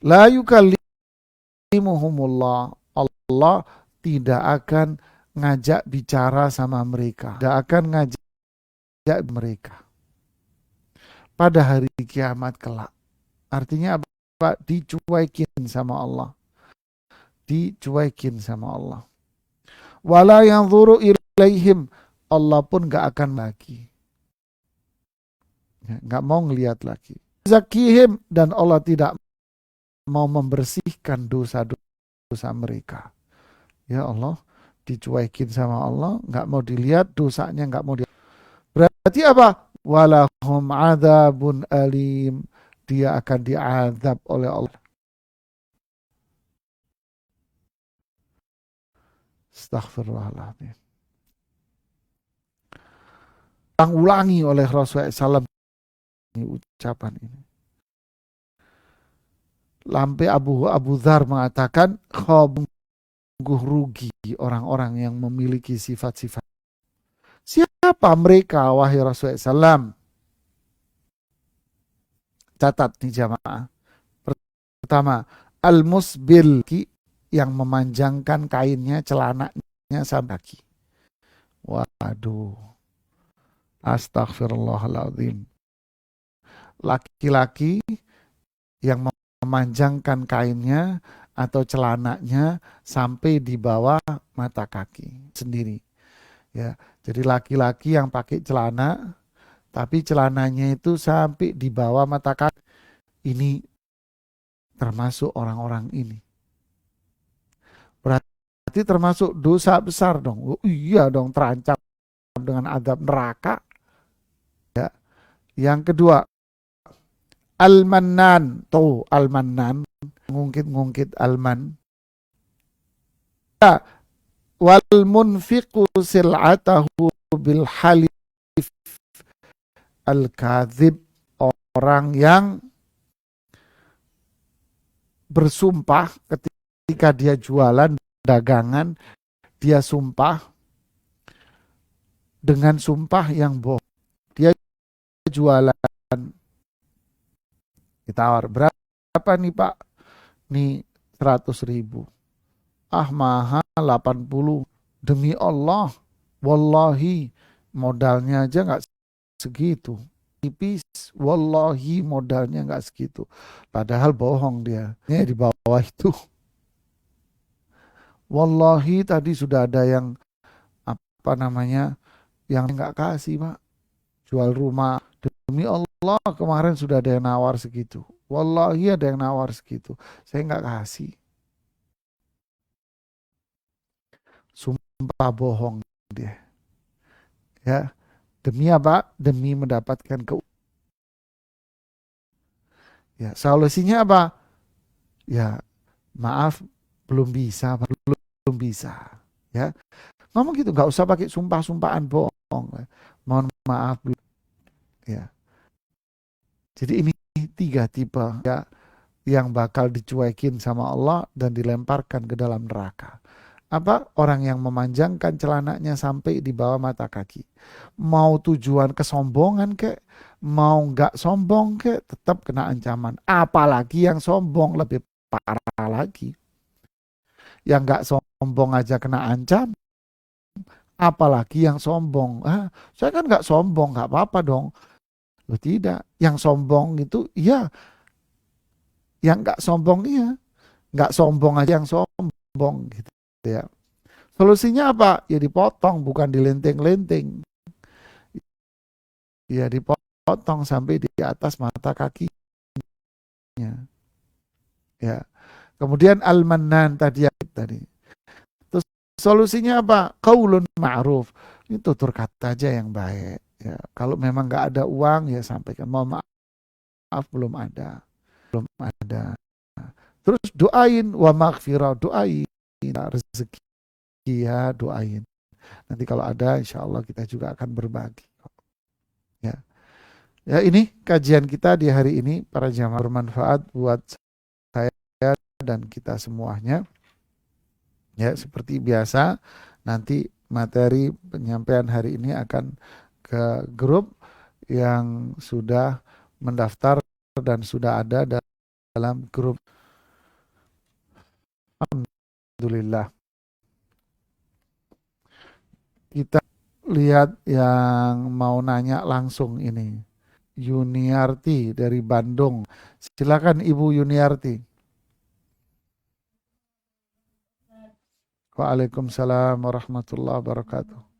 La yukallimuhumullah. Allah tidak akan ngajak bicara sama mereka. Tidak akan ngajak mereka pada hari kiamat kelak. Artinya apa? Dicuekin sama Allah. Dicuekin sama Allah. Wala yanzuru ilaihim. Allah pun gak akan lagi. Gak mau ngelihat lagi. Zakihim, dan Allah tidak mau membersihkan dosa-dosa mereka. Ya Allah, dicuekin sama Allah, gak mau dilihat dosanya, gak mau dilihat. Berarti apa? Walahum adzabun alim. Dia akan diazab oleh Allah. Astaghfirullahaladzim. Ulangi oleh Rasulullah SAW ini ucapan ini. Sampai Abu Dzar mengatakan, sungguh rugi orang-orang yang memiliki sifat-sifat. Siapa mereka, wahai Rasulullah SAW? Catat nih jamaah. Pertama, al-musbil, yang memanjangkan kainnya, celananya sampai kaki. Waduh. Astaghfirullahaladzim. Laki-laki yang memanjangkan kainnya atau celananya sampai di bawah mata kaki sendiri. Ya, jadi laki-laki yang pakai celana tapi celananya itu sampai di bawah mata kaki, ini termasuk orang-orang ini. Berarti termasuk dosa besar dong. Oh, iya dong, terancam dengan azab neraka. Ya. Yang kedua, al-mannan. Tuh, al-mannan, ngungkit-ngungkit alman. Ya. Wal munfiqu sil'atahu bil halif al-kadzib, orang yang bersumpah ketika dia jualan dagangan, dia sumpah dengan sumpah yang bohong. Dia jualan, ditawar, berapa nih Pak? Nih 100.000. Ah mahal 80. Demi Allah, wallahi modalnya aja nggak segitu. Tipis, wallahi modalnya nggak segitu. Padahal bohong dia. Ini di bawah itu. Wallahi tadi sudah ada yang apa namanya, yang nggak kasih Pak. Jual rumah. Demi Allah kemarin sudah ada yang nawar segitu. Wallahi ada yang nawar segitu. Saya nggak kasih. Sumpah bohong dia. Ya, demi apa? Demi mendapatkan ya, solusinya apa? Ya, maaf belum bisa, belum bisa. Ya, ngomong gitu, nggak usah pakai sumpah-sumpahan bohong. Mohon maaf, ya. Jadi ini tiga tipe ya yang bakal dicuekin sama Allah dan dilemparkan ke dalam neraka. Apa? Orang yang memanjangkan celananya sampai di bawah mata kaki. Mau tujuan kesombongan kek, mau nggak sombong kek, tetap kena ancaman. Apalagi yang sombong lebih parah lagi. Yang nggak sombong aja kena ancam, apalagi yang sombong. Ah, saya kan nggak sombong, nggak apa-apa dong. Loh tidak, yang sombong itu iya, yang nggak sombong iya, nggak sombong aja yang sombong gitu ya. Solusinya apa? Ya dipotong, bukan dilenteng-lenteng. Ya dipotong sampai di atas mata kakinya. Ya. Kemudian al-mannan tadi. Terus solusinya apa? Qaulun ma'ruf. Ini tutur kata aja yang baik. Ya. Kalau memang nggak ada uang ya sampaikan. Mohon maaf belum ada. Belum ada. Terus doain wa maghfirah, doain rezeki ya, doain. Nanti kalau ada insya Allah kita juga akan berbagi. Ya. Ya ini kajian kita di hari ini para jamaah, bermanfaat buat saya dan kita semuanya. Ya seperti biasa nanti materi penyampaian hari ini akan ke grup yang sudah mendaftar dan sudah ada dalam grup. Alhamdulillah. Kita lihat yang mau nanya langsung ini. Yuniarti dari Bandung. Silakan Ibu Yuniarti. Waalaikumsalam warahmatullahi wabarakatuh.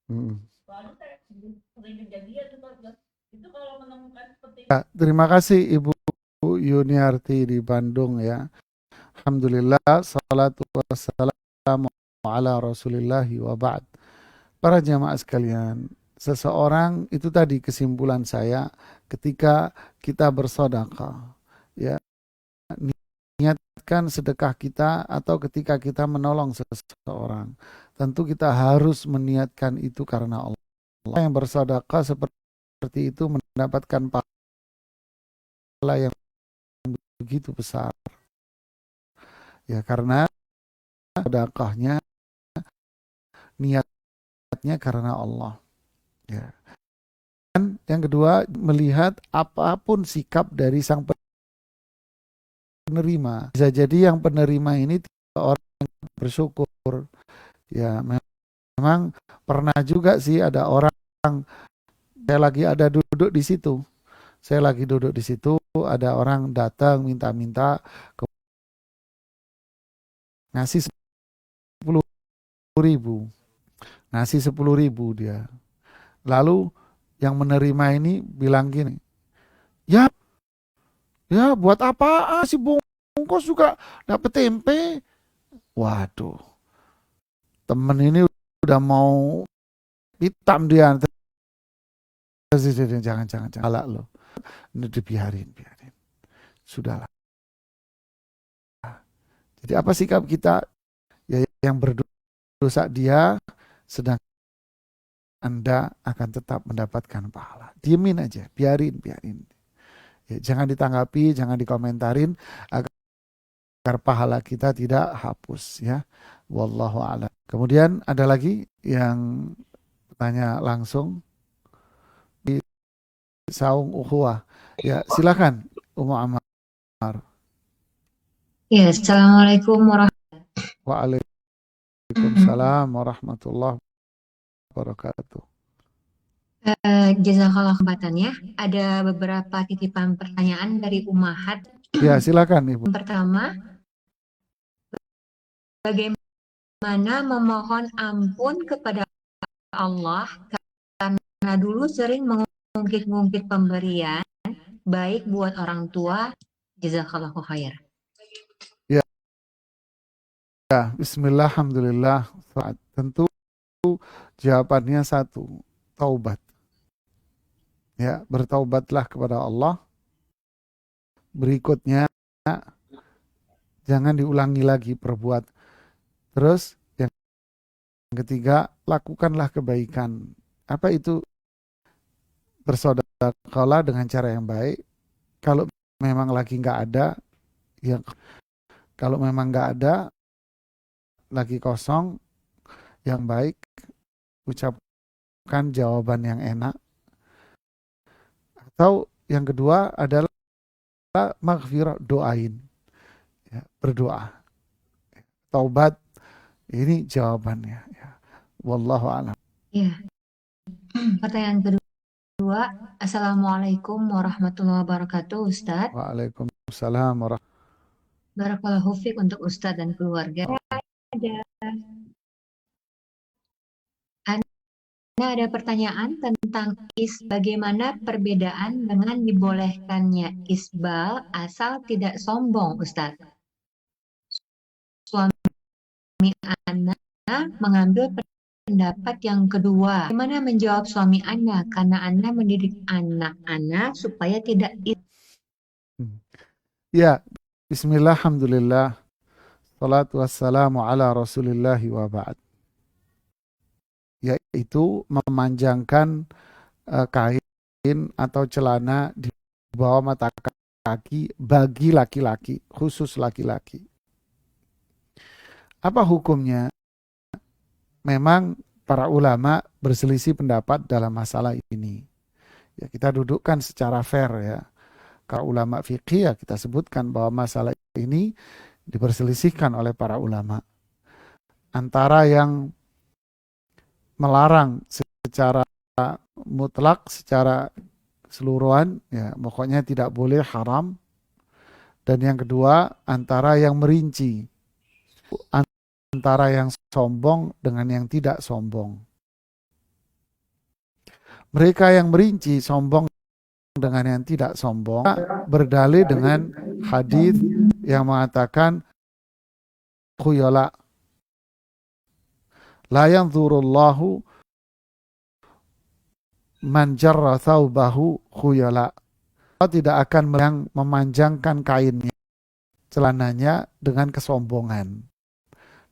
Hmm. Ya, terima kasih Ibu Yuniarti di Bandung ya. Alhamdulillah, salatu wassalamu ala rasulillahi wa ba'd. Para jamaah sekalian, seseorang itu tadi kesimpulan saya ketika kita bersedekah, ya, niatkan sedekah kita atau ketika kita menolong seseorang, tentu kita harus meniatkan itu karena Allah. Yang bersedekah seperti itu mendapatkan pahala yang begitu besar. Ya karena sedekahnya niatnya karena Allah. Ya. Dan yang kedua melihat apapun sikap dari sang penerima. Bisa jadi yang penerima ini orang yang bersyukur. Ya, memang pernah juga sih ada orang, saya lagi ada duduk di situ. Saya lagi duduk di situ, ada orang datang minta-minta ngasih 10.000. Ngasih 10.000 dia. Lalu yang menerima ini bilang gini, ya, ya buat apa sih bungkus juga dapet tempe. Waduh, temen ini udah mau hitam dia. Jangan galak loh. Ini dibiarin. Sudahlah. Jadi apa sikap kita? Ya, yang berdosa dia, sedang Anda akan tetap mendapatkan pahala. Diemin aja, biarin. Ya, jangan ditanggapi, jangan dikomentarin agar pahala kita tidak hapus ya. Wallahu a'lam. Kemudian ada lagi yang tanya langsung di Saung Ukhuwah. Ya, silakan Ummu Ammar. Ya, Assalamualaikum Waalaikumsalam warahmatullahi wabarakatuh. Jazakallah khairan ya. Ada beberapa titipan pertanyaan dari Ummahat. Ya, silakan Ibu. Yang pertama, bagaimana memohon ampun kepada Allah karena dulu sering mengungkit-ungkit pemberian baik buat orang tua. Jazakallah khair. Ya, bismillah, alhamdulillah. Tentu jawabannya satu, taubat. Ya, bertaubatlah kepada Allah. Berikutnya, jangan diulangi lagi perbuat. Terus, yang ketiga, lakukanlah kebaikan. Apa itu? Bersedekahlah dengan cara yang baik. Kalau memang lagi nggak ada, ya kalau memang nggak ada, lagi kosong, yang baik, ucapkan jawaban yang enak. Atau yang kedua adalah maghfirah, doain. Ya, berdoa. Taubat, ini jawabannya. Ya. Wallahu a'lam. Ya. Pertanyaan kedua, Assalamualaikum warahmatullahi wabarakatuh, Ustadz. Waalaikumsalam warahmatullahi Barakallahu fiik untuk Ustadz dan keluarga. Ada pertanyaan tentang bagaimana perbedaan dengan dibolehkannya isbal asal tidak sombong, Ustadz. Suami Ana mengambil pendapat yang kedua. Bagaimana menjawab suami Ana karena Ana mendidik anak Ana supaya tidak Ya, bismillah, alhamdulillah. Salatu wassalamu ala rasulillahi wa ba'd. Yaitu memanjangkan kain atau celana di bawah mata kaki bagi laki-laki, khusus laki-laki. Apa hukumnya? Memang para ulama berselisih pendapat dalam masalah ini. Ya, kita dudukkan secara fair ya. Kalau ulama fikih ya kita sebutkan bahwa masalah ini diperselisihkan oleh para ulama. Antara yang melarang secara mutlak, secara keseluruhan, ya pokoknya tidak boleh, haram. Dan yang kedua, antara yang merinci, antara yang sombong dengan yang tidak sombong. Mereka yang merinci sombong dengan yang tidak sombong berdalil dengan hadis yang mengatakan khuyala la yanzurullahu man jarra thawbahu khuyala. Allah tidak akan memanjangkan kainnya, celananya dengan kesombongan.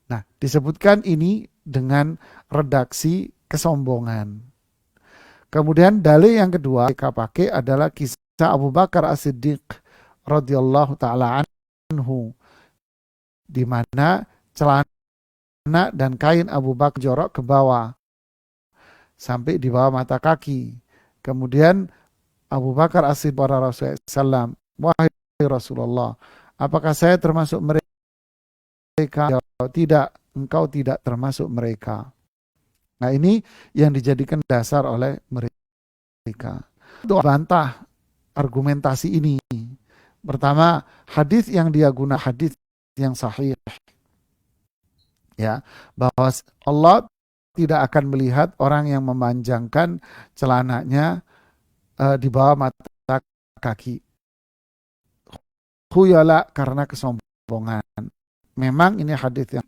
Nah, disebutkan ini dengan redaksi kesombongan. Kemudian dalil yang kedua mereka pakai adalah kisah Abu Bakar As-Siddiq radhiyallahu taala anhu, di mana celana dan kain Abu Bakar jorok ke bawah sampai di bawah mata kaki. Kemudian Abu Bakar As-Siddiq para Rasulullah SAW, wahai Rasulullah, Apakah saya termasuk mereka? Tidak, engkau tidak termasuk mereka. Nah, ini yang dijadikan dasar oleh mereka. Untuk bantah argumentasi ini. Pertama, hadis yang dia guna hadis yang sahih, ya, bahwa Allah tidak akan melihat orang yang memanjangkan celananya di bawah mata kaki. Khuyala, karena kesombongan. Memang ini hadis yang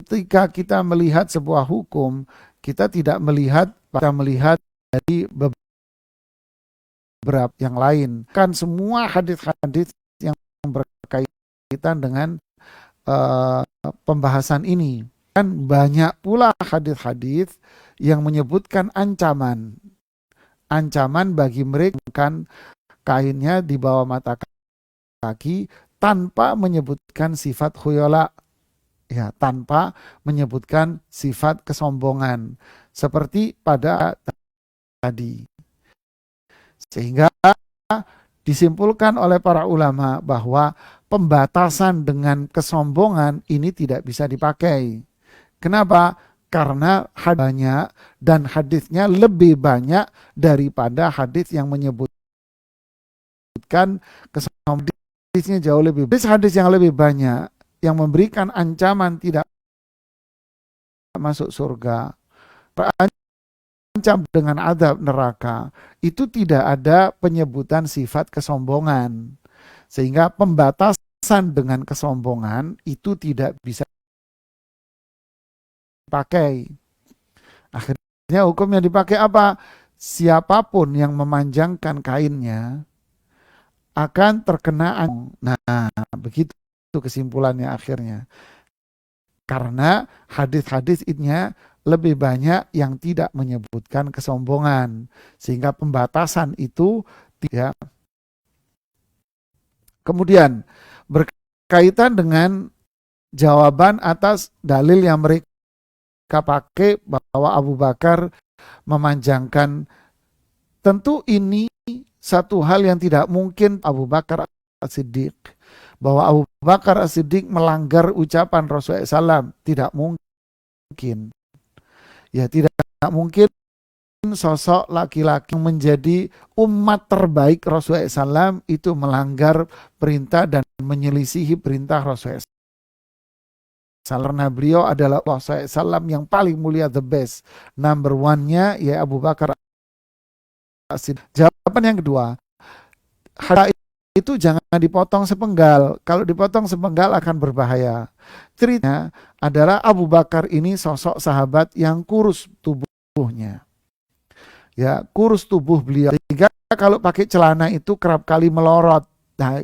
ketika kita melihat sebuah hukum, kita tidak melihat dari beberapa yang lain. Kan semua hadis-hadis yang berkaitan dengan pembahasan ini. Kan banyak pula hadis-hadis yang menyebutkan ancaman bagi mereka kan kainnya di bawah mata kaki tanpa menyebutkan sifat khuyala, ya, tanpa menyebutkan sifat kesombongan seperti pada tadi. Sehingga disimpulkan oleh para ulama bahwa pembatasan dengan kesombongan ini tidak bisa dipakai. Kenapa? Karena hadisnya dan hadisnya lebih banyak daripada hadis yang menyebutkan kesombongan. Hadisnya jauh lebih banyak. Hadis yang lebih banyak yang memberikan ancaman tidak masuk surga, terancam dengan azab neraka, itu tidak ada penyebutan sifat kesombongan. Sehingga pembatasan dengan kesombongan itu tidak bisa dipakai. Akhirnya hukum yang dipakai apa? Siapapun yang memanjangkan kainnya akan terkena. Nah, begitu kesimpulannya akhirnya. Karena hadis-hadis ini lebih banyak yang tidak menyebutkan kesombongan. Sehingga pembatasan itu tidak. Kemudian berkaitan dengan jawaban atas dalil yang mereka pakai bahwa Abu Bakar memanjangkan. Tentu ini satu hal yang tidak mungkin Abu Bakar As-Siddiq. Bahwa Abu Bakar As-Siddiq melanggar ucapan Rasulullah SAW. Tidak mungkin. Ya, tidak mungkin sosok laki-laki yang menjadi umat terbaik Rasulullah SAW itu melanggar perintah dan menyelisihi perintah Rasulullah SAW. Karena beliau adalah Rasulullah SAW yang paling mulia, the best. Number one-nya ya Abu Bakar As-Siddiq. Jawaban yang kedua, hadis itu jangan dipotong sepenggal. Kalau dipotong sepenggal akan berbahaya. Ceritanya adalah Abu Bakar ini sosok sahabat yang kurus tubuhnya. Ya, kurus tubuh beliau. Sehingga kalau pakai celana itu kerap kali melorot. Nah,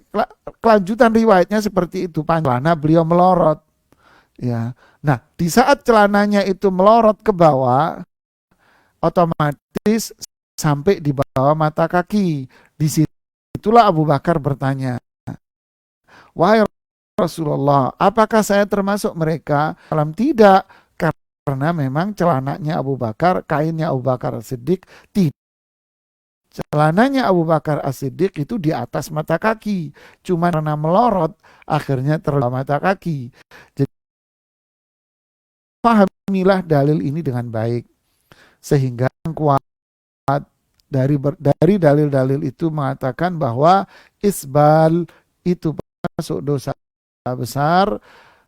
kelanjutan riwayatnya seperti itu. Celana beliau melorot. Ya. Nah, di saat celananya itu melorot ke bawah, otomatis sampai di bawah mata kaki. Di situlah Abu Bakar bertanya, wahai Rasulullah, apakah saya termasuk mereka? Dalam tidak, karena memang celananya Abu Bakar, kainnya Abu Bakar As-Siddiq, celananya Abu Bakar As-Siddiq itu di atas mata kaki. Cuma karena melorot, akhirnya terlalu mata kaki. Jadi, pahamilah dalil ini dengan baik. Sehingga yang kuat dari dalil-dalil itu mengatakan bahwa isbal itu masuk dosa besar,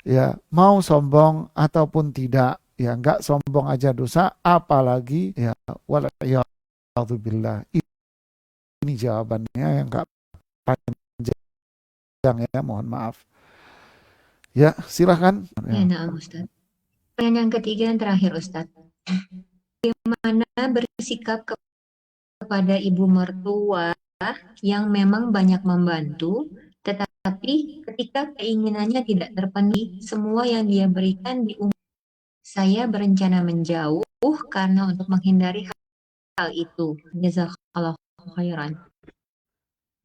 ya, mau sombong ataupun tidak, ya, enggak sombong aja dosa, apalagi ya wala'iyadzubillah. Ini jawabannya yang enggak panjang, ya, mohon maaf. Ya, silahkan. Ya, nah, Ustaz. Pertanyaan yang ketiga yang terakhir, Ustaz. Bagaimana bersikap kepada ibu mertua yang memang banyak membantu, tetapi ketika keinginannya tidak terpenuhi, semua yang dia berikan saya berencana menjauh karena untuk menghindari hal itu. Jazakallahu khairan.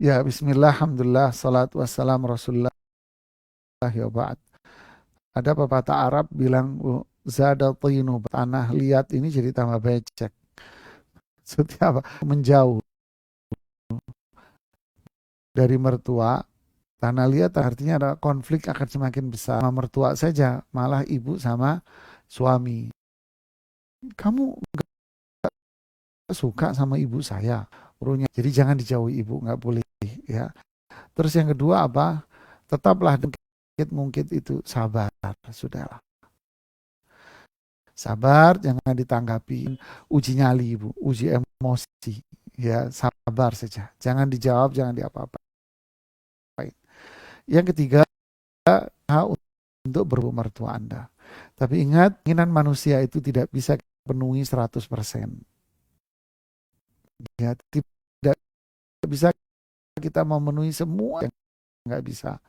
Ya, bismillah, alhamdulillah, salatu wassalamu rasulullah wa ba'd. Ada pepatah Arab bilang, zada tinu, tanah liat ini jadi tambah becek. Setiap menjauh dari mertua Tanah liat artinya ada konflik akan semakin besar. Sama mertua saja, malah ibu sama suami. Kamu suka sama ibu saya, urunya. Jadi jangan dijauhi ibu, nggak boleh ya. Terus yang kedua apa? Tetaplah mungkin itu sabar, sudahlah. Sabar, jangan ditanggapi uji nyali ibu, uji emosi, ya sabar saja. Jangan dijawab, jangan diapa-apain. Yang ketiga, untuk berhubung mertua Anda. Tapi ingat, keinginan manusia itu tidak bisa penuhi 100%. Ya, tidak bisa kita memenuhi semua, yang nggak bisa.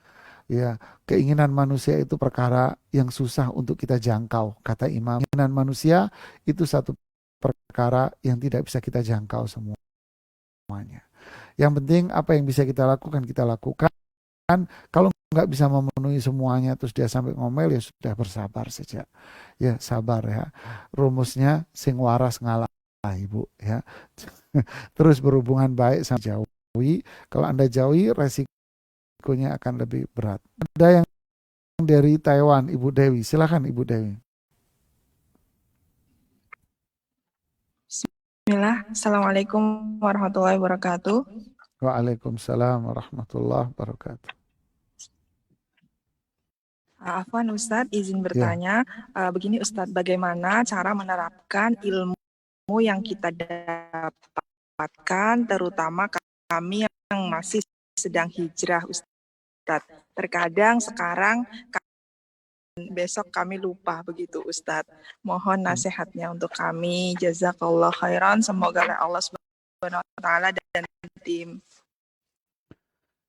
Ya, keinginan manusia itu perkara yang susah untuk kita jangkau. Kata Imam, keinginan manusia itu satu perkara yang tidak bisa kita jangkau semuanya. Yang penting apa yang bisa kita lakukan, kita lakukan. Kalau nggak bisa memenuhi semuanya, terus dia sampai ngomel, ya sudah bersabar saja. Ya, sabar ya. Rumusnya sing waras ngalah, Ibu ya. Terus berhubungan baik sama jauhi. Kalau Anda jauhi, resikonya akan lebih berat. Ada yang dari Taiwan, Ibu Dewi. Silakan Ibu Dewi. Bismillah, Assalamualaikum warahmatullahi wabarakatuh. Waalaikumsalam warahmatullahi wabarakatuh. Afwan Ustadz, izin Ya, bertanya, begini Ustadz, bagaimana cara menerapkan ilmu yang kita dapatkan, terutama kami yang masih sedang hijrah Ustadz. Terkadang sekarang, besok kami lupa begitu Ustadz. Mohon nasihatnya untuk kami. Jazakallah khairan. Semoga Allah Subhanahu wa taala dan tim.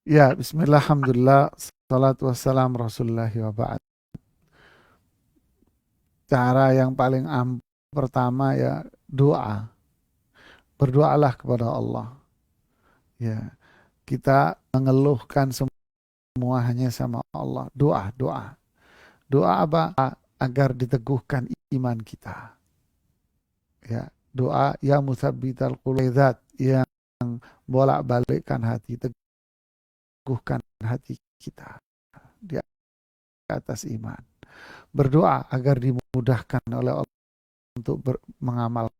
ya, bismillah, alhamdulillah, salatu wassalam Rasulullah wa ba'd. Cara yang paling pertama ya doa. Berdoalah kepada Allah. Ya, kita mengeluhkan semua hanya sama Allah. Doa, doa. Doa apa? Agar diteguhkan iman kita. Ya, doa ya musabbital qulubat, yang bolak-balikkan hati, teguhkan hati kita di atas iman. Berdoa agar dimudahkan oleh Allah untuk mengamalkannya.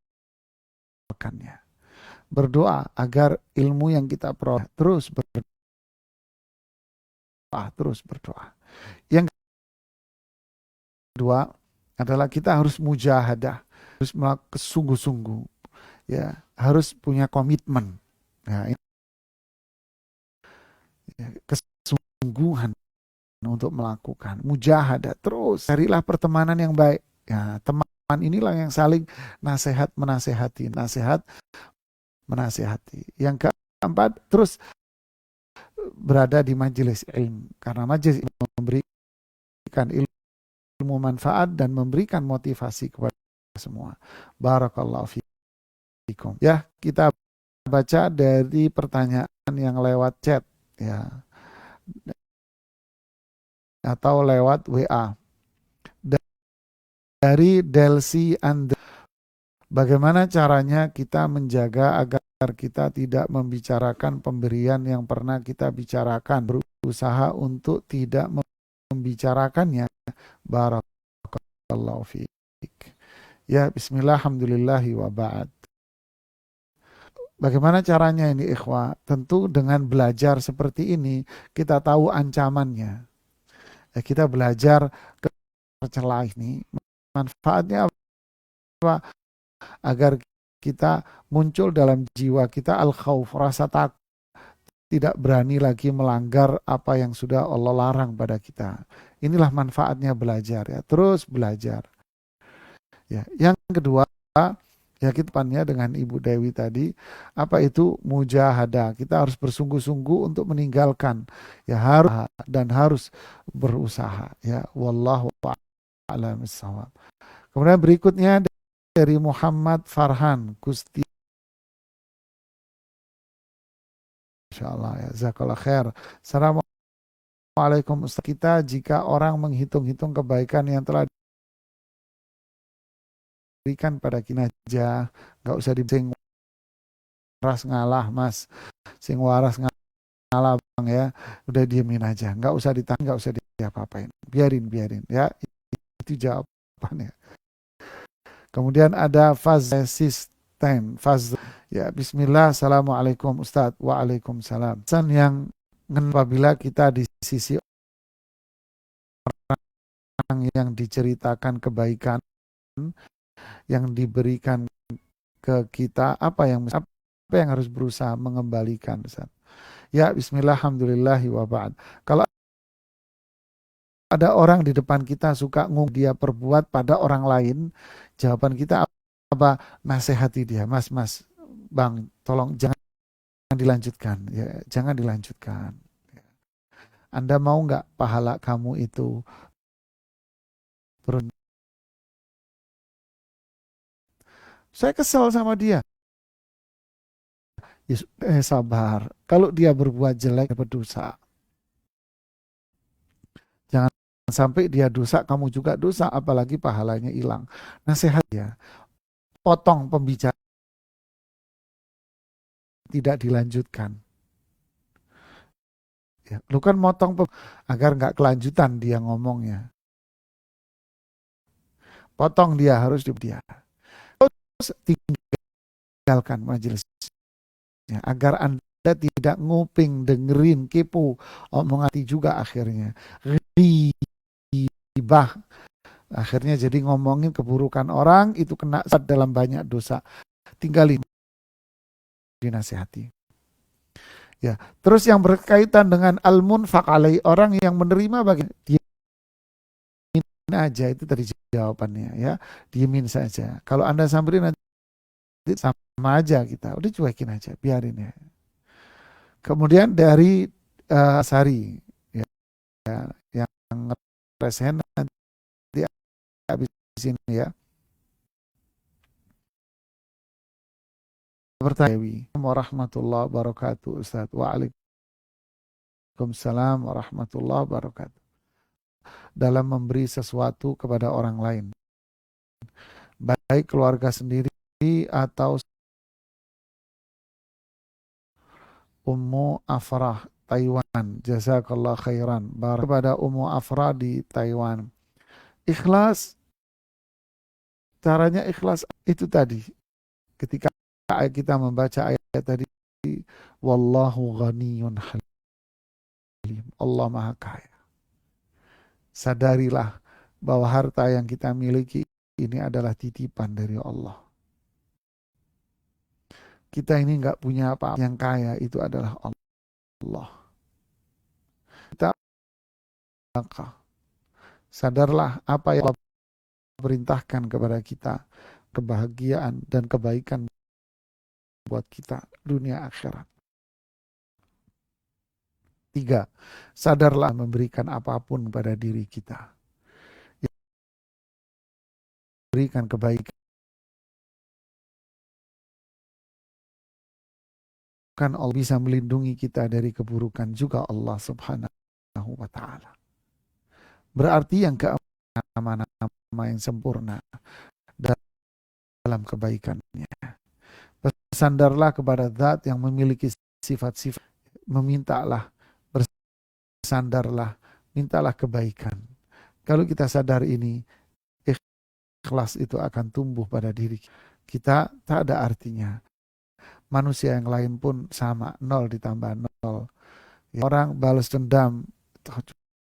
Berdoa agar ilmu yang kita peroleh terus berdoa. Yang kedua adalah kita harus mujahadah, harus melakukan sungguh-sungguh, ya, harus punya komitmen. Ya, kesungguhan untuk melakukan mujahadah. Terus carilah pertemanan yang baik. Ya, teman inilah yang saling nasihat menasehati, nasihat menasehati. Yang keempat, terus berada di majelis ilmu, karena majelis ilmu memberikan ilmu manfaat dan memberikan motivasi kepada semua. Barakallahu fiikum. Ya, kita baca dari pertanyaan yang lewat chat ya, atau lewat WA. Dari Delsi Andre, bagaimana caranya kita menjaga agar kita tidak membicarakan pemberian yang pernah kita bicarakan, berusaha untuk tidak membicarakannya. Barakallahu fiik. Ya, bismillah, alhamdulillahi wa ba'd. Bagaimana caranya ini ikhwah? Tentu dengan belajar seperti ini, kita tahu ancamannya. Kita belajar ke celah ini, manfaatnya apa? Agar kita muncul dalam jiwa kita al-khauf, rasa takut, tidak berani lagi melanggar apa yang sudah Allah larang pada kita. Inilah manfaatnya belajar ya, terus belajar. Ya, yang kedua, ya kita pannya dengan Ibu Dewi tadi, apa itu mujahadah? Kita harus bersungguh-sungguh untuk meninggalkan, ya harus dan harus berusaha. Ya, wallahu a'lam bissawab. Kemudian berikutnya dari Muhammad Farhan Gusti. Insyaallah ya, jazakallah khair. Assalamualaikum Ustaz, kita jika orang menghitung-hitung kebaikan yang telah diberikan pada kita aja, nggak usah dibising waras ngalah mas, sing waras ngalah salah bang ya, udah diemin aja, nggak usah ditahan, nggak usah diapa-apain, biarin ya, itu jawabannya. Kemudian ada faz system, faz ya, Bismillah, Assalamualaikum Ustadz, Waalaikumsalam. Pesan yang apabila kita di sisi orang yang diceritakan kebaikan yang diberikan ke kita, apa yang harus berusaha mengembalikan, Ustaz? Ya, Bismillah, Alhamdulillahi wa ba'd. Kalau ada orang di depan kita suka dia perbuat pada orang lain, jawaban kita apa? Nasihati dia, mas, bang, tolong jangan dilanjutkan, ya, jangan dilanjutkan. Anda mau nggak pahala kamu itu turun? Saya kesel sama dia. Ya, sabar. Kalau dia berbuat jelek, berdosa. Jangan sampai dia dosa, kamu juga dosa, apalagi pahalanya hilang. Nasihat ya, potong pembicaraan, tidak dilanjutkan. Ya, lu kan motong agar nggak kelanjutan dia ngomongnya. Potong dia, harus dia. Terus tinggalkan majelisnya agar Anda tidak nguping, dengerin, kepo, omong hati juga akhirnya. Ribah. Akhirnya jadi ngomongin keburukan orang, itu kena dalam banyak dosa. Tinggalin, dinasihati. Ya, terus yang berkaitan dengan al-munfaq alai, orang yang menerima bagian diemin aja, itu tadi jawabannya ya, diemin saja. Kalau Anda samperin nanti sama aja kita, udah cuekin aja, biarin ya. Kemudian dari Sari ya, yang resen nanti habis ini ya. Bertanya warahmatullahi wabarakatuh Ustaz. Waalaikumsalam warahmatullahi wabarakatuh. Dalam memberi sesuatu kepada orang lain, baik keluarga sendiri atau Ummu Afrah Taiwan, jazakallah khairan. Kepada Ummu Afrah di Taiwan, ikhlas, caranya ikhlas itu tadi, ketika kita membaca ayat tadi, wallahu ghaniyun halim, Allah maha kaya. Sadarilah bahwa harta yang kita miliki ini adalah titipan dari Allah. Kita ini nggak punya apa-apa, yang kaya itu adalah Allah. Kita sadarlah apa yang Allah perintahkan kepada kita, kebahagiaan dan kebaikan buat kita dunia akhirat. 3, sadarlah memberikan apapun pada diri kita. Berikan kebaikan. Kan Allah bisa melindungi kita dari keburukan juga, Allah Subhanahu wa ta'ala. Berarti yang keamanan yang sempurna dalam kebaikannya. Bersandarlah kepada zat yang memiliki sifat-sifat. Memintalah, bersandarlah, mintalah kebaikan. Kalau kita sadar ini, ikhlas itu akan tumbuh pada diri kita. Tak ada artinya. Manusia yang lain pun sama, 0 ditambah 0. Orang balas dendam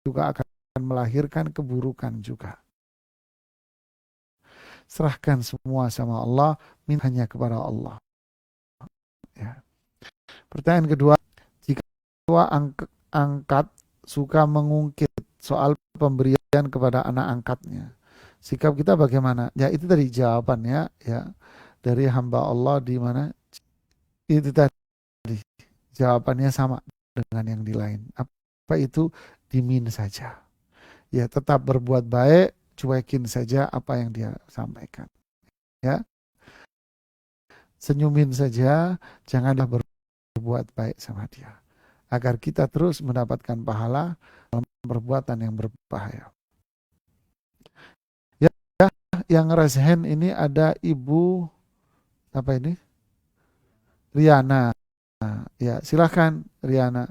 juga akan melahirkan keburukan juga. Serahkan semua sama Allah, minta hanya kepada Allah. Ya. Pertanyaan kedua, jika angkat suka mengungkit soal pemberian kepada anak angkatnya, sikap kita bagaimana? Ya, itu tadi jawabannya ya, dari hamba Allah di mana itu tadi jawabannya sama dengan yang di lain. Apa itu? Dimin saja. Ya, tetap berbuat baik, cuekin saja apa yang dia sampaikan. Ya. Senyumin saja, janganlah berbuat baik sama dia. Agar kita terus mendapatkan pahala dalam perbuatan yang berbahaya. Ya, yang raise hand ini ada Ibu apa ini? Riana. Ya, silakan Riana.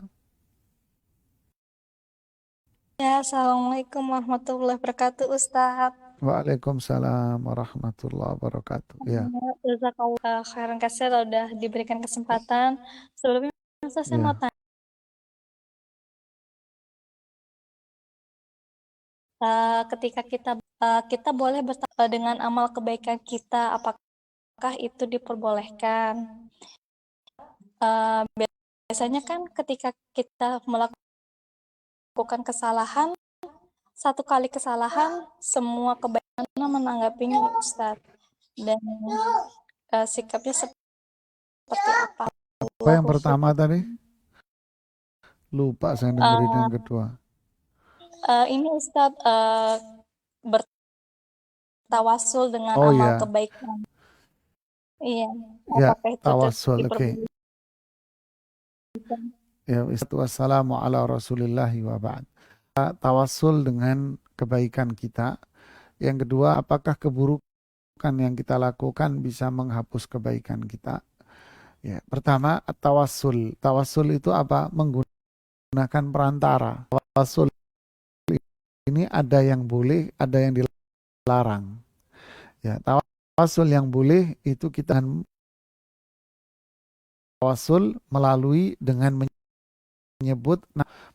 Ya, Assalamualaikum warahmatullahi wabarakatuh, Ustadz. Waalaikumsalam warahmatullahi wabarakatuh. Ya, Jazakallah khairan kasih udah diberikan kesempatan. Sebelumnya, Ustadz, saya mau ya. tanya, ketika kita boleh bertambah dengan amal kebaikan kita, apakah itu diperbolehkan? Biasanya kan ketika kita melakukan kesalahan, satu kali kesalahan, semua kebaikan menanggapinya, Ustadz. Dan sikapnya seperti apa? Apa yang pertama tadi? Lupa saya dengerin yang kedua. Ini Ustadz bertawasul dengan Oh amal ya, kebaikan. Iya, ya, apakah itu tawasul. Oke. diperbolehkan? Ya, wassalamu ala rasulillahi wa ba'd. Tawasul dengan kebaikan kita. Yang kedua, apakah keburukan yang kita lakukan bisa menghapus kebaikan kita? Ya, pertama, tawasul. Tawasul itu apa? Menggunakan perantara. Tawasul ini ada yang boleh, ada yang dilarang. Ya, tawasul yang boleh itu kita tawasul melalui dengan menyebut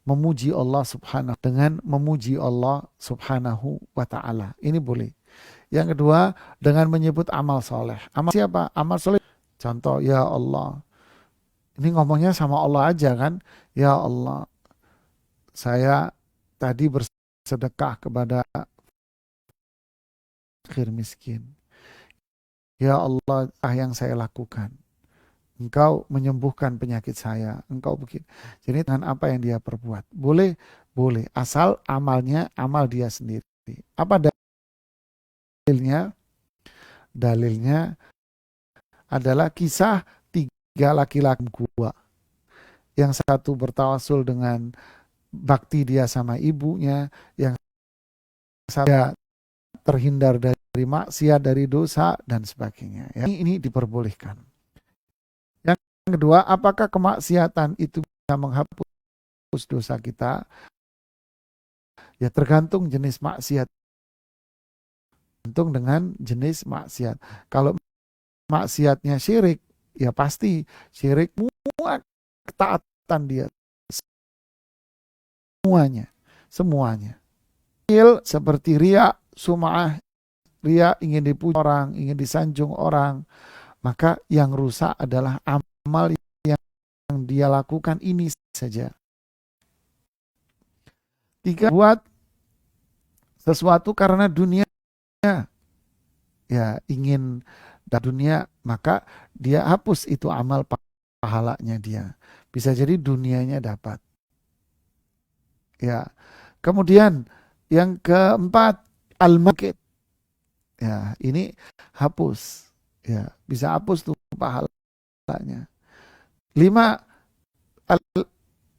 memuji Allah Subhanahu dengan memuji Allah Subhanahu wa taala. Ini boleh. Yang kedua, dengan menyebut amal soleh. Amal siapa? Amal soleh. Contoh, ya Allah. Ini ngomongnya sama Allah aja kan? Ya Allah, saya tadi bersedekah kepada fakir miskin. Ya Allah, yang saya lakukan. Engkau menyembuhkan penyakit saya. Engkau begitu. Jadi dengan apa yang dia perbuat. Boleh, boleh. Asal amalnya, amal dia sendiri. Apa dalilnya? Dalilnya adalah kisah tiga laki-laki gua. Yang satu bertawasul dengan bakti dia sama ibunya. Yang satu terhindar dari maksiat, dari dosa, dan sebagainya. Ya. Ini diperbolehkan. Yang kedua, apakah kemaksiatan itu bisa menghapus dosa kita? Ya tergantung jenis maksiat. Tergantung dengan jenis maksiat. Kalau maksiatnya syirik, ya pasti syirik semua ketaatan dia. Semuanya. Seperti riya, sum'ah, riya ingin dipuji orang, ingin disanjung orang, maka yang rusak adalah amal yang dia lakukan ini saja. Tiga, buat sesuatu karena dunia, ya ingin dunia, maka dia hapus itu amal pahalanya dia. Bisa jadi dunianya dapat. Ya. Kemudian yang keempat, al-makid. Ya, ini hapus. Ya, bisa hapus tuh pahalanya. 5,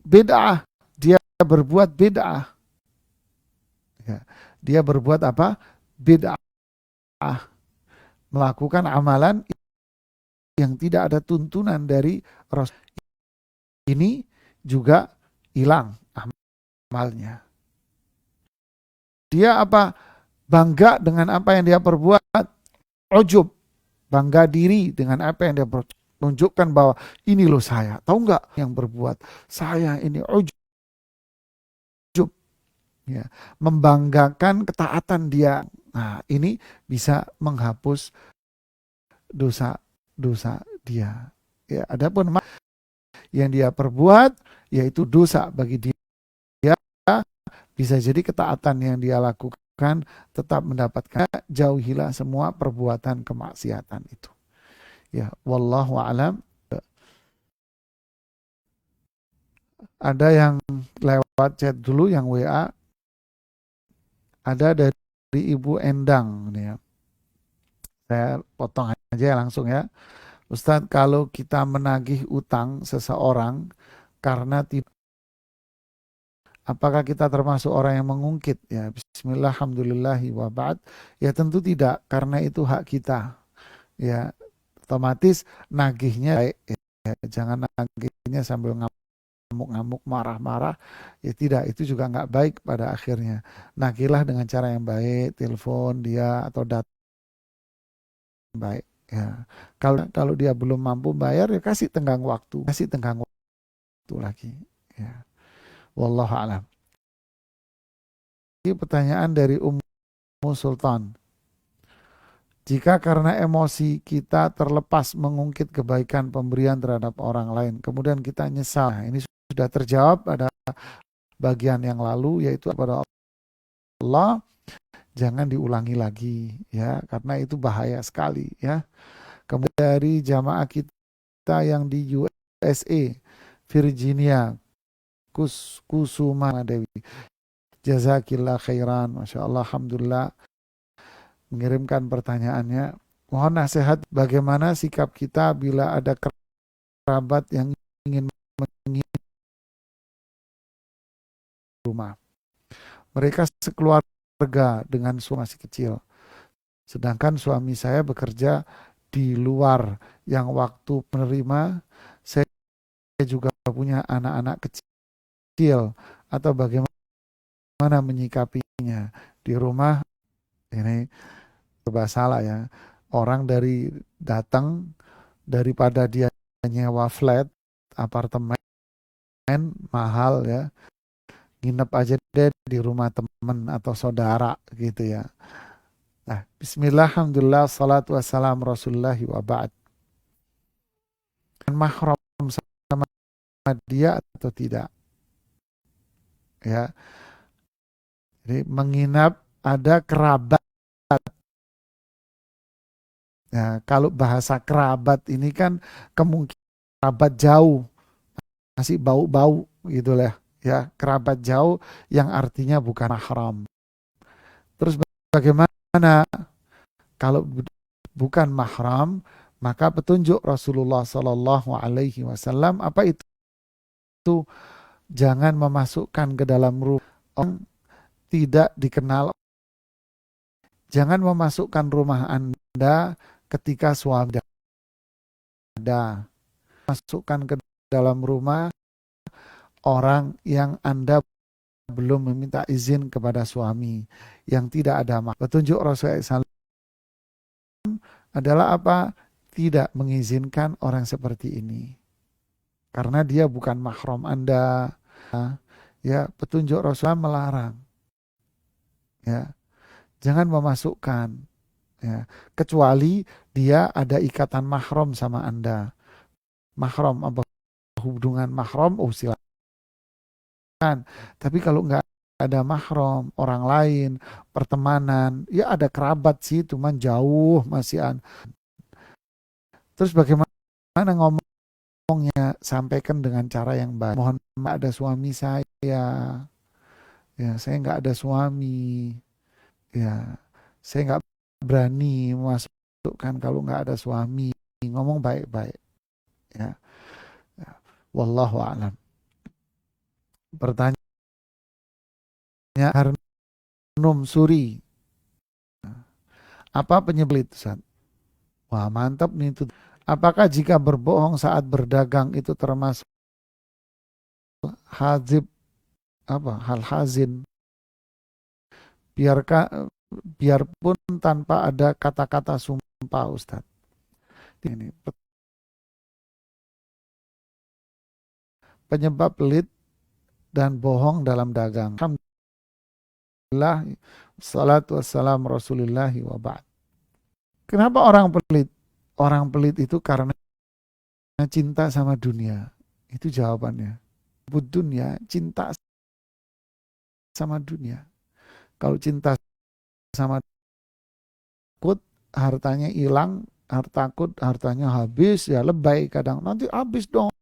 bid'ah. Dia berbuat bid'ah. Ya, dia berbuat apa? Bid'ah. Melakukan amalan yang tidak ada tuntunan dari Rasul. Ini juga hilang amalnya. Dia apa? Bangga dengan apa yang dia perbuat. Ujub. Bangga diri dengan apa yang dia perbuat. Tunjukkan bahwa ini loh saya. Tahu nggak yang berbuat? Saya ini ujub. Ya. Membanggakan ketaatan dia. Nah, ini bisa menghapus dosa dia. Ya, adapun yang dia perbuat yaitu dosa bagi dia, bisa jadi ketaatan yang dia lakukan tetap mendapatkan. Jauhilah semua perbuatan kemaksiatan itu. Ya, wallahu a'lam. Ada yang lewat chat dulu, yang WA. Ada dari Ibu Endang nih ya. Saya potong aja langsung ya. Ustadz, kalau kita menagih utang seseorang karena tidak, apakah kita termasuk orang yang mengungkit? Ya, bismillah, alhamdulillahi wa ba'd. Ya tentu tidak, karena itu hak kita. Ya, otomatis nagihnya baik. Ya, jangan nagihnya sambil ngamuk-ngamuk, marah-marah, ya tidak, itu juga nggak baik pada akhirnya. Nakilah dengan cara yang baik, telepon dia atau datang baik. Ya, kalau dia belum mampu bayar, ya kasih tenggang waktu lagi. Ya, wallahu a'lam. Ini pertanyaan dari Ummu Sultan. Jika karena emosi kita terlepas mengungkit kebaikan pemberian terhadap orang lain, kemudian kita nyesal. Nah, ini sudah terjawab pada bagian yang lalu, yaitu kepada Allah, jangan diulangi lagi ya, karena itu bahaya sekali ya. Kemudian dari jamaah kita yang di USA, Virginia, Kusuma Dewi, jazakillah khairan, masya Allah, alhamdulillah, mengirimkan pertanyaannya. Mohon nasihat bagaimana sikap kita bila ada kerabat yang ingin menginap rumah. Mereka sekeluarga dengan suami masih kecil. Sedangkan suami saya bekerja di luar, yang waktu penerima saya juga punya anak-anak kecil, atau bagaimana menyikapinya di rumah. Ini serba salah ya. Orang datang daripada dia nyewa flat, apartemen mahal ya, nginep aja deh di rumah teman atau saudara gitu ya. Nah, bismillah, alhamdulillah, salatu wassalam rasulullahi wa ba'd. Mahram sama dia atau tidak ya. Jadi menginap ada kerabat. Nah, kalau bahasa kerabat ini kan kemungkinan kerabat jauh, masih bau-bau gitu lah ya, kerabat jauh yang artinya bukan mahram. Terus bagaimana kalau bukan mahram? Maka petunjuk Rasulullah Sallallahu Alaihi Wasallam apa itu? Jangan memasukkan ke dalam rumah orang tidak dikenal. Jangan memasukkan rumah Anda ketika suami ada. Masukkan ke dalam rumah orang yang Anda belum meminta izin kepada suami, yang tidak ada mahram. Petunjuk Rasulullah SAW adalah apa? Tidak mengizinkan orang seperti ini, karena dia bukan mahram Anda. Ya, petunjuk Rasulullah melarang. Ya, jangan memasukkan. Ya, kecuali dia ada ikatan mahram sama Anda. Mahram apa, hubungan mahram, oh silakan. Tapi kalau nggak ada mahram, orang lain, pertemanan, ya ada kerabat sih, cuman jauh masih. Terus bagaimana ngomongnya? Sampaikan dengan cara yang baik. Mohon maaf, ada suami saya, ya saya nggak ada suami, ya saya nggak berani masukkan kalau nggak ada suami. Ngomong baik-baik, ya. Wallahu a'lam. Pertanyaan Harnum Suri, apa penyebab itu, Ustaz? Wah, mantap nih itu. Apakah jika berbohong saat berdagang itu termasuk hazib, apa, hal hazin? Biarpun tanpa ada kata-kata sumpah, Ustaz. Ini penyebab pelit dan bohong dalam dagang. Alhamdulillah, salatu wassalam Rasulillahi wa ba'd. Kenapa orang pelit? Orang pelit itu karena cinta sama dunia. Itu jawabannya. Dunia, cinta sama dunia. Kalau cinta sama takut, hartanya hilang, takut hartanya habis, ya lebay kadang. Nanti habis dong.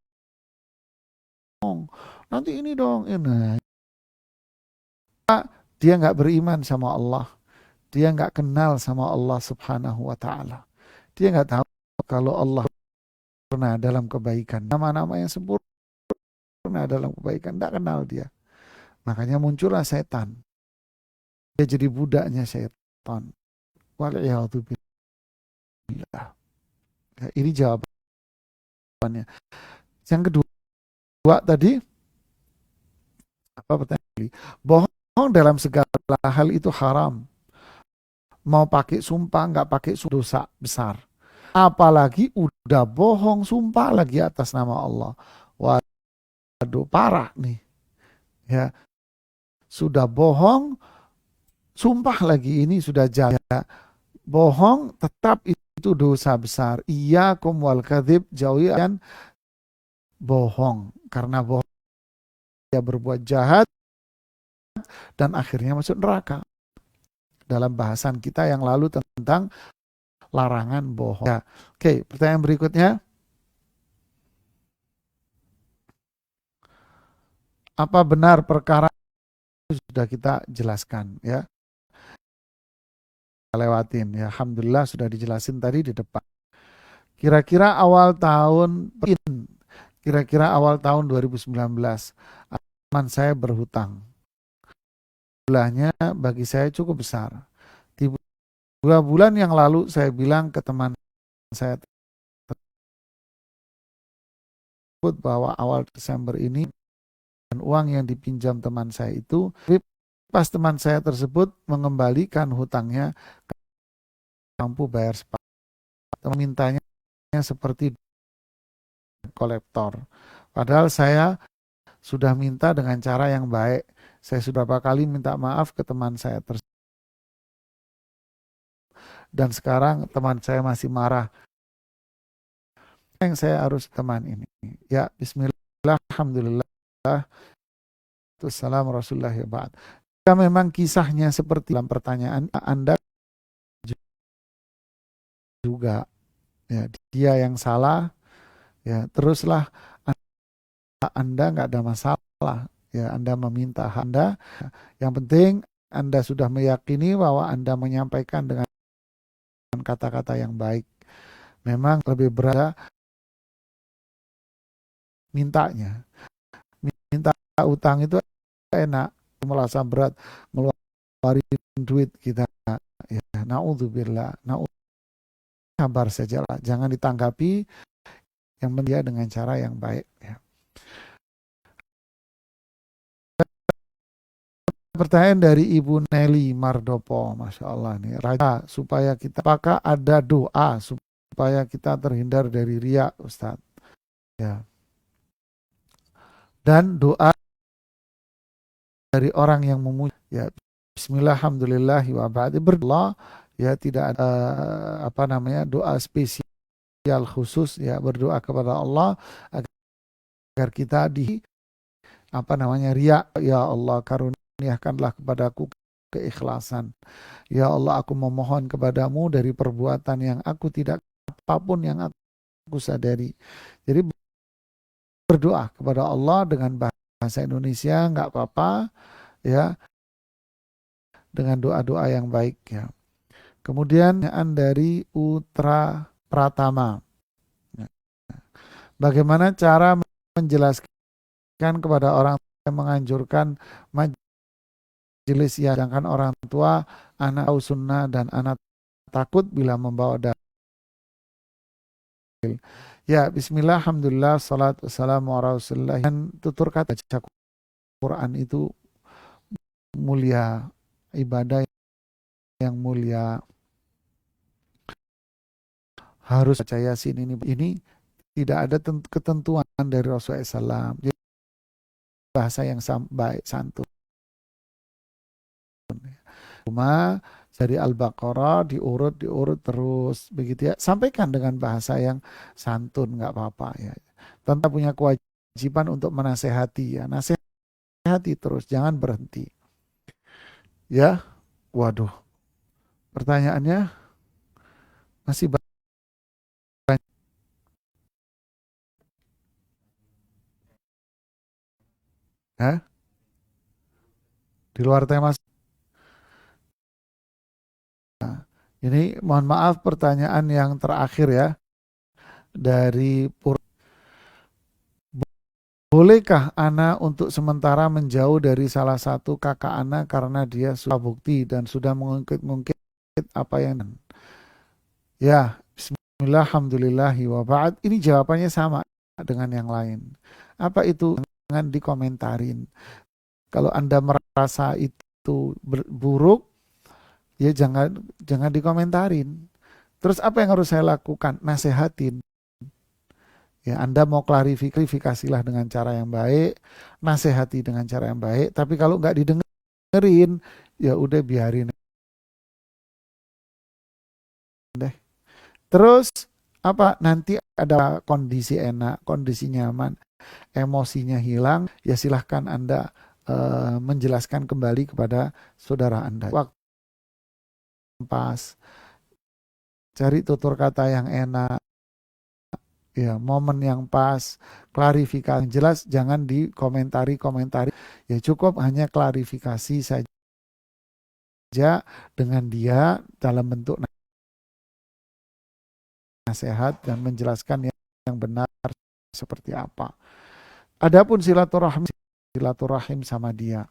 Nanti ini dong. Ini. Dia nggak beriman sama Allah. Dia nggak kenal sama Allah Subhanahu wa Ta'ala. Dia nggak tahu kalau Allah sempurna dalam kebaikan. Nama-nama yang sempurna dalam kebaikan, nggak kenal dia. Makanya muncullah setan. Dia jadi budaknya setan. Wal'iyadzubillah. Ya, ini jawabannya. Yang kedua tadi, pertanyaan? Bohong dalam segala hal itu haram. Mau pakai sumpah, nggak pakai sumpah, dosa besar. Apalagi udah bohong, sumpah lagi atas nama Allah. Waduh, parah nih. Ya, sudah bohong, sumpah lagi, ini sudah jaya. Bohong tetap itu dosa besar. Iyyakum wal kadzib, jauhian bohong. Karena bohong dia berbuat jahat dan akhirnya masuk neraka. Dalam bahasan kita yang lalu tentang larangan bohong. Ya. Oke, pertanyaan berikutnya. Apa benar perkara itu sudah kita jelaskan ya? Lewatin ya. Alhamdulillah sudah dijelasin tadi di depan. Kira-kira awal tahun 2019 teman saya berhutang. Jumlahnya bagi saya cukup besar. 2 bulan yang lalu saya bilang ke teman saya tersebut bahwa awal Desember ini dan uang yang dipinjam teman saya itu, pas teman saya tersebut mengembalikan hutangnya mampu bayar separuh, mintanya seperti kolektor. Padahal saya sudah minta dengan cara yang baik. Saya sudah beberapa kali minta maaf ke teman saya tersebut. Dan sekarang teman saya masih marah. Yang saya harus teman ini. Ya, bismillah, alhamdulillah. Wassalamu Rasulullah ya ba'd. Jika memang kisahnya seperti dalam pertanyaan Anda juga ya, dia yang salah ya, teruslah Anda nggak ada masalah ya, Anda meminta hak Anda. Yang penting Anda sudah meyakini bahwa Anda menyampaikan dengan kata-kata yang baik. Memang lebih berat mintanya. Minta utang itu enak, merasa berat ngeluarin duit kita ya. Naudzubillah, sabar sajalah, jangan ditanggapi yang dia dengan cara yang baik ya. Pertanyaan dari Ibu Nelly Mardopo, Masya Allah nih, Raja, supaya kita, apakah ada doa supaya kita terhindar dari riya, Ustadz? Ya. Dan doa dari orang yang memuji, ya, Bismillah, alhamdulillah, wa ba'di, berdoa, ya, tidak ada doa spesial khusus, ya, berdoa kepada Allah agar kita riya, ya Allah karuniakanlah kepadaku keikhlasan. Ya Allah, aku memohon kepadamu dari perbuatan yang aku tidak, apapun yang aku sadari. Jadi berdoa kepada Allah dengan bahasa Indonesia nggak apa-apa ya, dengan doa-doa yang baik ya. Kemudian dari Utra Pratama, bagaimana cara menjelaskan kepada orang yang menganjurkan majelis ya, sedangkan orang tua anak tahu sunnah dan anak takut bila membawa dalil. Ya, bismillah, alhamdulillah, salatu wassalamu ala rasulillah. Dan tutur kata baca Quran itu mulia, ibadah yang mulia. Harus baca Yasin ini tidak ada ketentuan dari Rasulullah SAW. Jadi bahasa yang baik, santun. Cuma dari Al-Baqarah diurut terus begitu ya. Sampaikan dengan bahasa yang santun, nggak apa-apa ya. Tentu punya kewajiban untuk menasehati ya. Nasehati terus, jangan berhenti. Ya, waduh. Pertanyaannya masih banyak. Hah? Di luar tema. Ini mohon maaf pertanyaan yang terakhir ya. Dari bolehkah Ana untuk sementara menjauh dari salah satu kakak Ana karena dia sudah bukti dan sudah mengungkit apa yang ya, bismillah, alhamdulillahi wa ba'd. Ini jawabannya sama dengan yang lain. Apa itu? Jangan dikomentarin. Kalau Anda merasa itu buruk, ya jangan dikomentarin. Terus apa yang harus saya lakukan? Nasehatin. Ya, Anda mau klarifikasilah dengan cara yang baik, nasehati dengan cara yang baik. Tapi kalau nggak didengerin, ya udah biarin deh. Terus apa? Nanti ada kondisi enak, kondisi nyaman, emosinya hilang, ya silahkan Anda menjelaskan kembali kepada saudara Anda. Waktu pas, cari tutur kata yang enak. Ya, momen yang pas, klarifikasi yang jelas, jangan dikomentari. Ya cukup hanya klarifikasi saja dengan dia dalam bentuk nasihat dan menjelaskan yang benar seperti apa. Adapun silaturahim sama dia,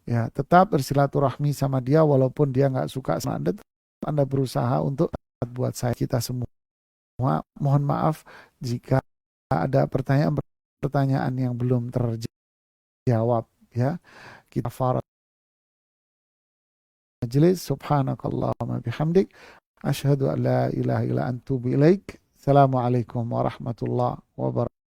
ya tetap bersilaturahmi sama dia walaupun dia nggak suka sama Anda. Anda berusaha untuk buat kita semua. Mohon maaf jika ada pertanyaan yang belum terjawab, ya. Kita farad majelis. Subhanakallahumma bihamdik asyhadu an la ilaha illa anta astaghfiruka wa atubu ilaik. Assalamualaikum warahmatullahi wabarakatuh.